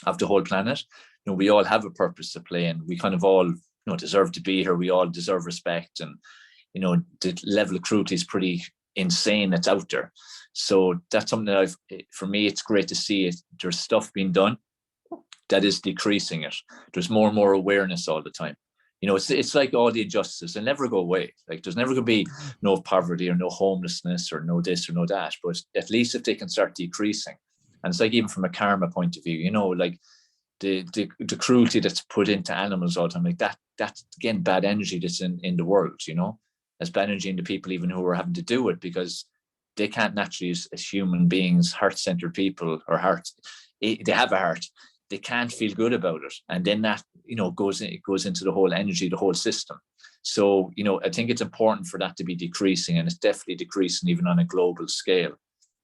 of the whole planet. We all have a purpose to play, and we kind of all, deserve to be here. We all deserve respect. And, the level of cruelty is pretty insane that's out there. So that's something that for me, it's great to see it. There's stuff being done that is decreasing it. There's more and more awareness all the time. It's like all the injustices, they'll never go away. Like there's never going to be no poverty or no homelessness or no this or no that, but at least if they can start decreasing. And it's like, even from a karma point of view, like the cruelty that's put into animals all the time, like that's again, bad energy that's in the world, as bad energy into people even who are having to do it, because they can't naturally, as human beings, heart-centered people, or they have a heart, they can't feel good about it, and then that goes into the whole energy, the whole system. So I think it's important for that to be decreasing, and it's definitely decreasing even on a global scale.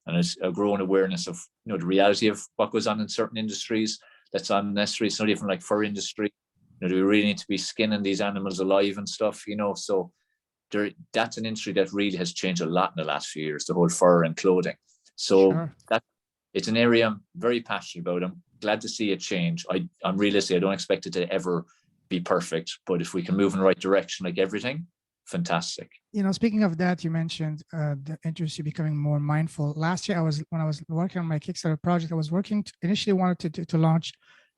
And there's a growing awareness of the reality of what goes on in certain industries that's unnecessary. It's not even like fur industry. Do we really need to be skinning these animals alive and stuff? So that's an industry that really has changed a lot in the last few years, the whole fur and clothing. So it's an area I'm very passionate about. I'm glad to see it change. I'm realistic. I don't expect it to ever be perfect, but if we can move in the right direction, like everything, fantastic. Speaking of that, you mentioned the interest in becoming more mindful. Last year, when I was working on my Kickstarter project, I was initially wanted to launch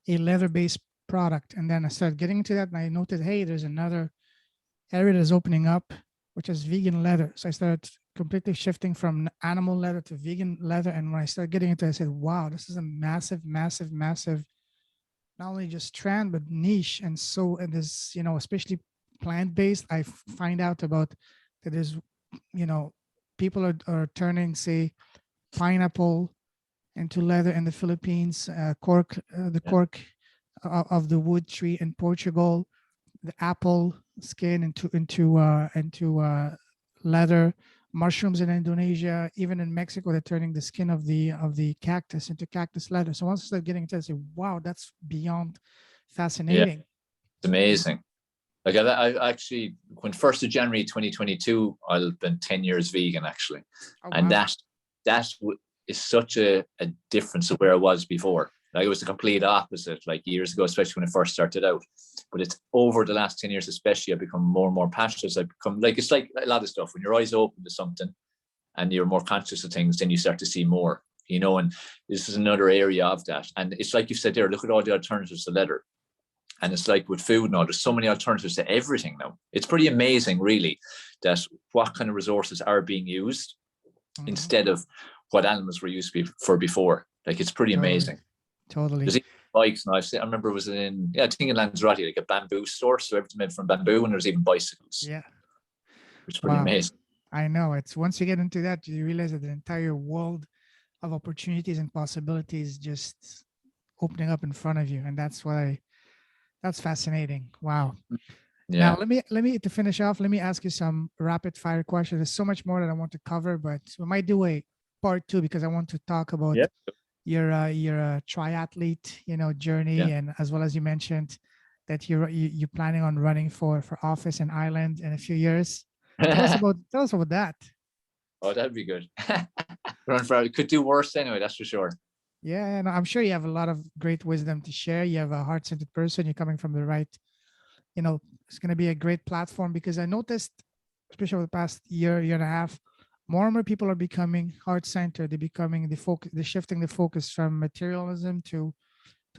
a leather-based product. And then I started getting into that, and I noted, hey, there's another area that's opening up, which is vegan leather. So I started completely shifting from animal leather to vegan leather. And when I started getting into it, I said, wow, this is a massive, massive, massive, not only just trend, but niche. And this, especially plant-based, I find out about that there's, people are turning, say, pineapple into leather in the Philippines, cork of the wood tree in Portugal, the apple skin into leather, mushrooms in Indonesia, even in Mexico, they're turning the skin of the cactus into cactus leather. So once I started getting into it, I said, wow, that's beyond Fascinating. It's amazing. Like I actually, when 1st of January 2022, I'll have been 10 years vegan actually. Oh, And wow. that is such a difference of where I was before. Like it was the complete opposite, like years ago, especially when I first started out. But it's over the last 10 years, especially, I've become more and more passionate. I've become like, it's like a lot of stuff. When your eyes open to something and you're more conscious of things, then you start to see more, you know, and this is another area of that. And it's like you said there, look at all the alternatives to leather. And it's like with food now, there's so many alternatives to everything now. It's pretty amazing, really, that what kind of resources are being used instead of what animals were used for before. Like, it's pretty amazing. Totally. There's even bikes now. I remember it was in, I think in Lanzarote, like a bamboo store. So everything made from bamboo, and there's even bicycles. Yeah. Which is pretty amazing. I know. It's once you get into that, you realize that the entire world of opportunities and possibilities just opening up in front of you. And that's fascinating. Wow. Yeah. Now let me to finish off, let me ask you some rapid fire questions. There's so much more that I want to cover, but we might do a part 2 because I want to talk about your triathlete, you know, journey, and as well as you mentioned that you're planning on running for office in Ireland in a few years. Tell us about that. Oh, that'd be good. Could do worse anyway, that's for sure. Yeah, and I'm sure you have a lot of great wisdom to share. You have a heart-centered person. You're coming from the right, you know, it's going to be a great platform because I noticed, especially over the past year and a half, more and more people are becoming heart-centered. They're becoming they're shifting the focus from materialism to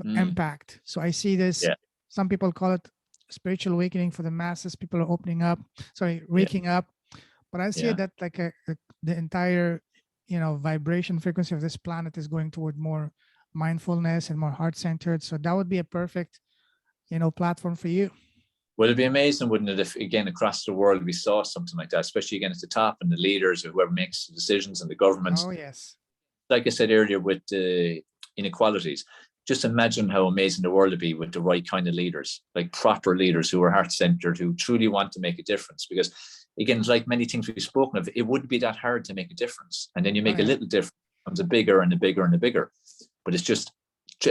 impact. So I see this, some people call it spiritual awakening for the masses. People are waking up. But I see that like the entire, you know, vibration frequency of this planet is going toward more mindfulness and more heart-centered. So that would be a perfect, you know, platform for you. Well, it'd be amazing, wouldn't it, if again across the world we saw something like that, especially again at the top and the leaders or whoever makes the decisions and the governments. Oh yes. Like I said earlier with the inequalities, just imagine how amazing the world would be with the right kind of leaders, like proper leaders who are heart-centered, who truly want to make a difference. Because again, like many things we've spoken of, it wouldn't be that hard to make a difference. And then you make a little difference, it becomes a bigger and a bigger and a bigger. But it's just,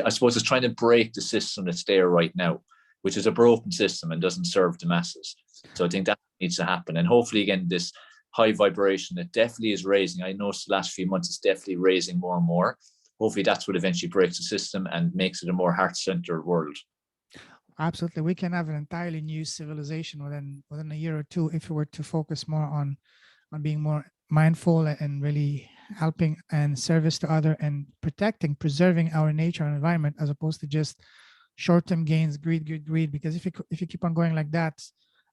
I suppose it's trying to break the system that's there right now, which is a broken system and doesn't serve the masses. So I think that needs to happen. And hopefully, again, this high vibration, it definitely is raising. I noticed the last few months, it's definitely raising more and more. Hopefully that's what eventually breaks the system and makes it a more heart-centered world. Absolutely. We can have an entirely new civilization within a year or two if we were to focus more on being more mindful and really helping and service to other and preserving our nature and environment, as opposed to just short-term gains, greed. Because if you keep on going like that,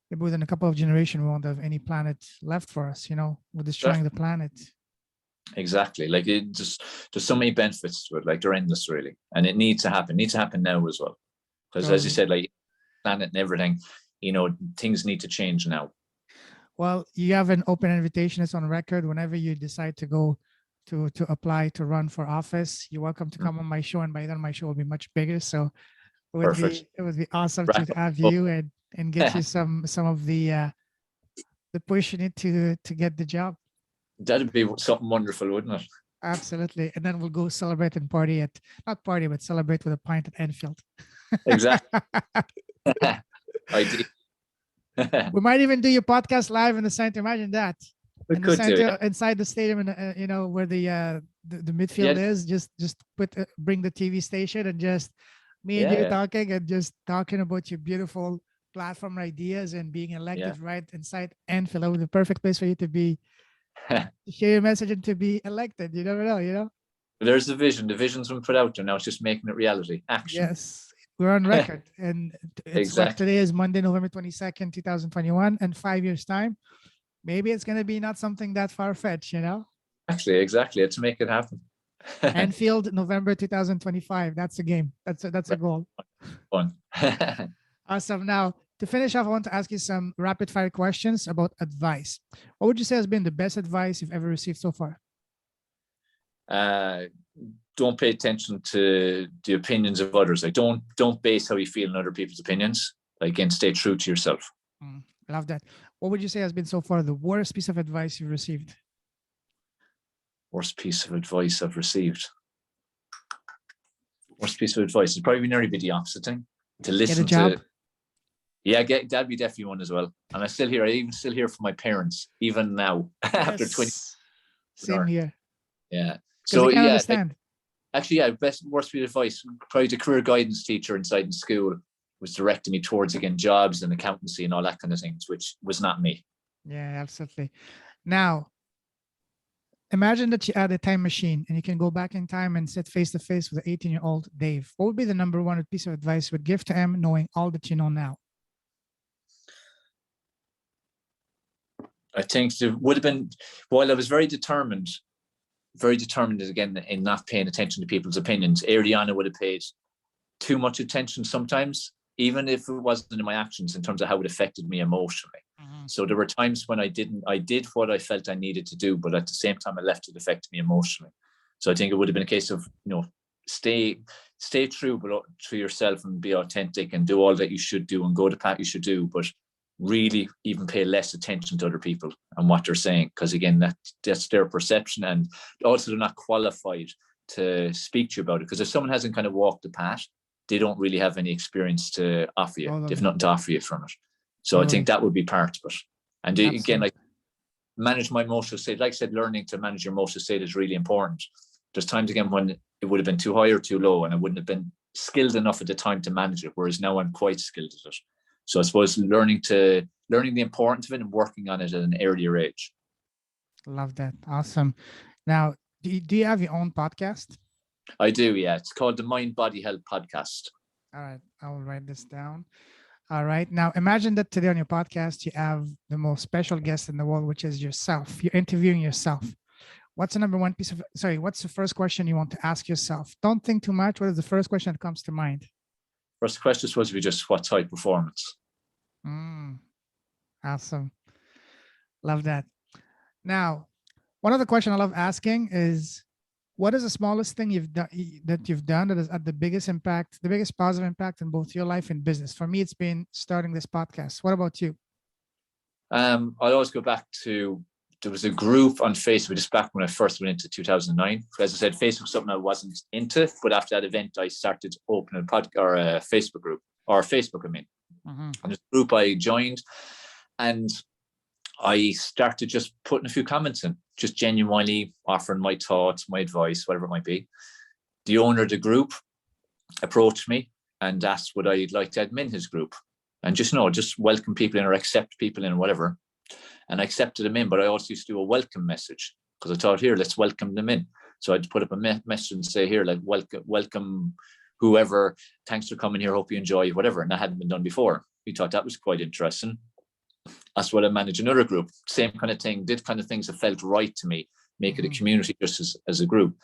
maybe within a couple of generations, we won't have any planet left for us. You know, we're destroying the planet. Exactly. Like there's so many benefits to it. Like they're endless, really, and it needs to happen. It needs to happen now as well, because as you said, like planet and everything, you know, things need to change now. Well, you have an open invitation. It's on record. Whenever you decide to go to apply to run for office, you're welcome to come on my show, and by then my show will be much bigger. So it would be awesome to have you and get you some of the push you need to get the job. That'd be something wonderful, wouldn't it? Absolutely. And then we'll go celebrate and but celebrate with a pint at Enfield. Exactly. I did. We might even do your podcast live in the center. Imagine that. We could do, inside the stadium, and you know where the midfield is. Just bring the TV station and just me and you talking and just talking about your beautiful platform ideas and being elected right inside Enfield. That would be the perfect place for you to be. To share your message and to be elected. You never know, you know. There's the vision. The vision's been put out there. Now it's just making it reality. Action. Yes, we're on record, and it's today is Monday, November 22nd, 2021, and 5 years time, maybe it's going to be not something that far-fetched, you know. Exactly. Let's make it happen. Enfield, November 2025. That's a game. That's a goal. Fun. Awesome. Now, to finish off, I want to ask you some rapid fire questions about advice. What would you say has been the best advice you've ever received so far? Don't pay attention to the opinions of others. Like don't base how you feel on other people's opinions. Like, again, stay true to yourself. I love that. What would you say has been so far the worst piece of advice you've received? Worst piece of advice I've received. Worst piece of advice is probably nearly be the opposite thing. to Get a listen job. to. Yeah, that'd be definitely one as well. And I even still hear from my parents, even now, after 20. Yes. Same here. Yeah. Because So they can yeah, understand. actually, yeah, worst bit of advice. Probably the career guidance teacher inside in school was directing me towards, again, jobs and accountancy and all that kind of things, which was not me. Yeah, absolutely. Now, imagine that you add a time machine and you can go back in time and sit face to face with the 18-year-old Dave. What would be the number one piece of advice you would give to him, knowing all that you know now? I think there would have been, while I was very determined again in not paying attention to people's opinions. Early on, I would have paid too much attention sometimes, even if it wasn't in my actions, in terms of how it affected me emotionally. Mm-hmm. So there were times when I did what I felt I needed to do, but at the same time, I left it affect me emotionally. So I think it would have been a case of, stay true, but to yourself and be authentic and do all that you should do and go the path you should do, but really even pay less attention to other people and what they're saying, because again, that's their perception, and also they're not qualified to speak to you about it, because if someone hasn't kind of walked the path, they don't really have any experience to offer you. Totally. They've nothing to offer you from it. So I think that would be part of it. And again, like, manage my emotional state. Like I said, learning to manage your emotional state is really important. There's times again when it would have been too high or too low, and I wouldn't have been skilled enough at the time to manage it, whereas now I'm quite skilled at it. So I suppose learning the importance of it and working on it at an earlier age. Love that. Awesome. Now, do you have your own podcast? I do, yeah. It's called the Mind Body Health Podcast. All right. I will write this down. All right. Now, imagine that today on your podcast, you have the most special guest in the world, which is yourself. You're interviewing yourself. What's the number one what's the first question you want to ask yourself? Don't think too much. What is the first question that comes to mind? First question is supposed to be just what type performance. Awesome. Love that. Now, one other question I love asking is, what is the smallest thing you've done that has had the biggest impact, the biggest positive impact in both your life and business? For me, it's been starting this podcast. What about you? I'll always go back to, there was a group on Facebook just back when I first went into 2009. As I said, Facebook was something I wasn't into, but after that event, I started opening a Facebook group, or Facebook, I mean. Mm-hmm. And this group I joined, and I started just putting a few comments in, just genuinely offering my thoughts, my advice, whatever it might be. The owner of the group approached me and asked would I like to admin his group and just welcome people in or accept people in or whatever. And I accepted them in, but I also used to do a welcome message, because I thought, here, let's welcome them in. So I'd put up a message and say, here, like, welcome whoever, thanks for coming here, hope you enjoy, whatever. And that hadn't been done before. We thought that was quite interesting. That's what I manage another group. Same kind of thing, did kind of things that felt right to me, make it a community just as a group.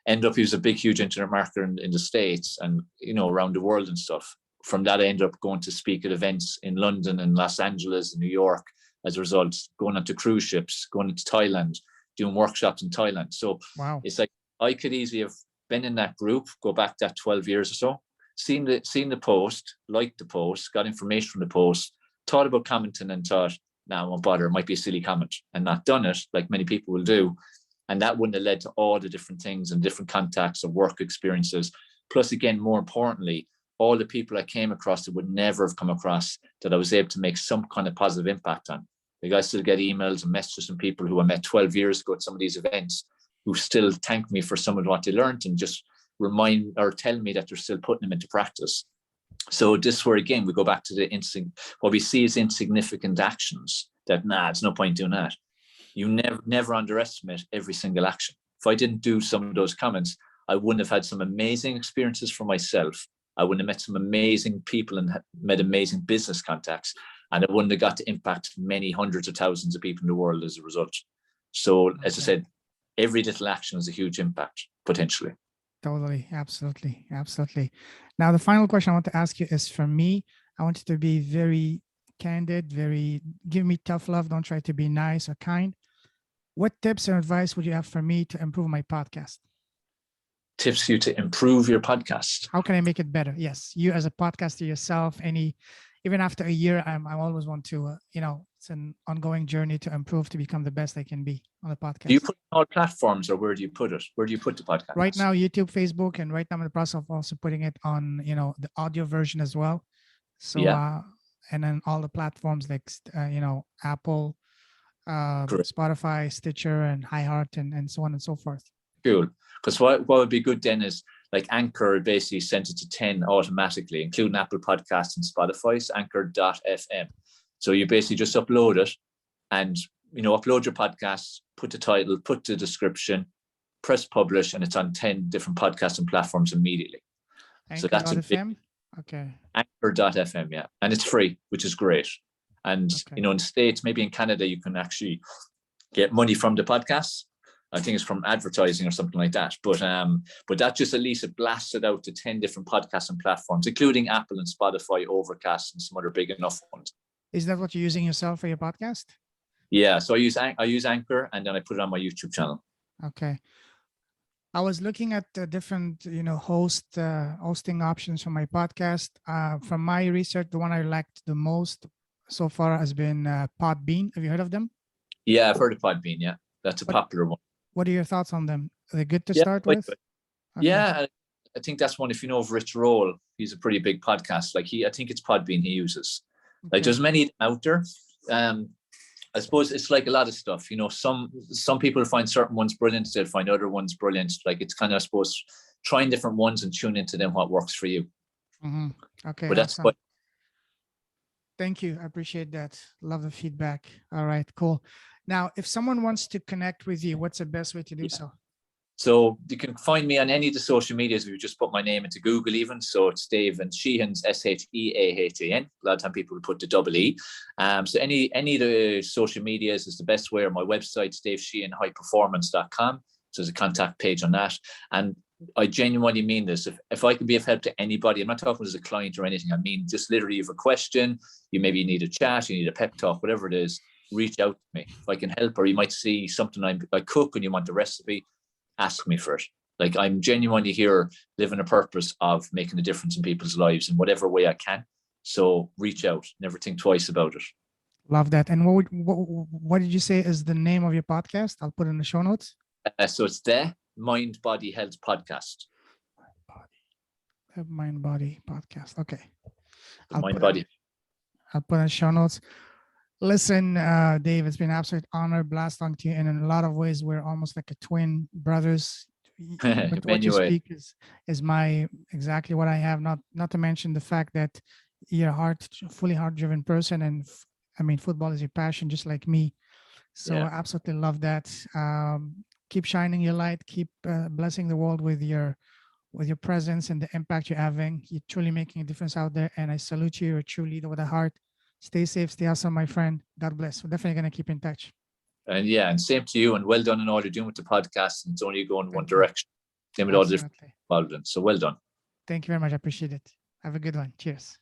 End up, he was a big, huge internet marketer in the States and, around the world and stuff. From that, I ended up going to speak at events in London and Los Angeles and New York. As a result, going onto cruise ships, going into Thailand, doing workshops in Thailand. So wow. It's like I could easily have been in that group, go back that 12 years or so, seen the post, liked the post, got information from the post, thought about commenting and thought, I won't bother, it might be a silly comment, and not done it like many people will do. And that wouldn't have led to all the different things and different contacts and work experiences. Plus, again, more importantly, all the people I came across that would never have come across that I was able to make some kind of positive impact on. Like, I still get emails and messages from people who I met 12 years ago at some of these events who still thank me for some of what they learned and just remind or tell me that they're still putting them into practice. So this is where, again, we go back to what we see as insignificant actions that, it's no point doing that. You never underestimate every single action. If I didn't do some of those comments, I wouldn't have had some amazing experiences for myself. I wouldn't have met some amazing people and met amazing business contacts. And I wouldn't have got to impact many hundreds of thousands of people in the world as a result. So, as I said, every little action has a huge impact, potentially. Totally. Absolutely. Absolutely. Now, the final question I want to ask you is, for me, I want you to be very candid, give me tough love. Don't try to be nice or kind. What tips or advice would you have for me to improve my podcast? Tips for you to improve your podcast? How can I make it better? Yes. You as a podcaster yourself, even after a year, I always want to, it's an ongoing journey to improve, to become the best I can be on the podcast. Do you put it on all platforms, or where do you put it? Where do you put the podcast? Right now, YouTube, Facebook, and right now I'm in the process of also putting it on, the audio version as well. So, Yeah. And then all the platforms like, Apple, Great. Spotify, Stitcher, and iHeart, and so on and so forth. Cool. Because what would be good then is, like, Anchor basically sent it to 10 automatically, including Apple Podcasts and Spotify, so anchor.fm. So you basically just upload it and, upload your podcast, put the title, put the description, press publish, and it's on 10 different podcasting platforms immediately. So that's Anchor.fm? Okay. Anchor.fm, yeah. And it's free, which is great. And, Okay. in the States, maybe in Canada, you can actually get money from the podcasts. I think it's from advertising or something like that. But that just, at least it blasts it out to 10 different podcasting platforms, including Apple and Spotify, Overcast, and some other big enough ones. Is that what you're using yourself for your podcast? Yeah. So I use Anchor, and then I put it on my YouTube channel. Okay. I was looking at the different, hosting options for my podcast. From my research, the one I liked the most so far has been Podbean. Have you heard of them? Yeah, I've heard of Podbean. Yeah, that's a popular one. What are your thoughts on them? Are they good to start with? Okay. Yeah, I think that's one. If you know of Rich Roll, he's a pretty big podcast. Like, I think it's Podbean he uses. Okay. Like, there's many out there. I suppose it's like a lot of stuff. Some people find certain ones brilliant, they'll find other ones brilliant. Like, it's kind of, I suppose, trying different ones and tune into them what works for you. Mm-hmm. Okay. But that's awesome. Thank you. I appreciate that. Love the feedback. All right, cool. Now, if someone wants to connect with you, what's the best way to do so? So you can find me on any of the social medias. If you just put my name into Google, even. So it's Dave and Sheahan's Sheahan. A lot of time people put the double E. So any of the social medias is the best way. Or my website's davesheahanhighperformance.com. So there's a contact page on that. And I genuinely mean this. If I can be of help to anybody, I'm not talking as a client or anything. I mean, just literally, you have a question, you maybe need a chat, you need a pep talk, whatever it is, reach out to me. If I can help, or you might see something I cook and you want the recipe, ask me for it. Like, I'm genuinely here living a purpose of making a difference in people's lives in whatever way I can. So reach out, never think twice about it. Love that. And what did you say is the name of your podcast? I'll put it in the show notes. So it's the Mind Body Health Podcast. Mind Body Podcast. Okay. I'll put it in the show notes. Listen, Dave, it's been an absolute honor, blast talking to you. And in a lot of ways, we're almost like a twin brothers. But what you speak is exactly what I have. Not to mention the fact that you're a fully heart-driven person, and football is your passion, just like me. So I absolutely love that. Keep shining your light. Keep blessing the world with your presence and the impact you're having. You're truly making a difference out there, and I salute you. You're a true leader with a heart. Stay safe, stay awesome, my friend. God bless. We're definitely going to keep in touch. And same to you, and well done on all you're doing with the podcast. And it's only going one direction. Same with all the different involved in. So well done. Thank you very much. I appreciate it. Have a good one. Cheers.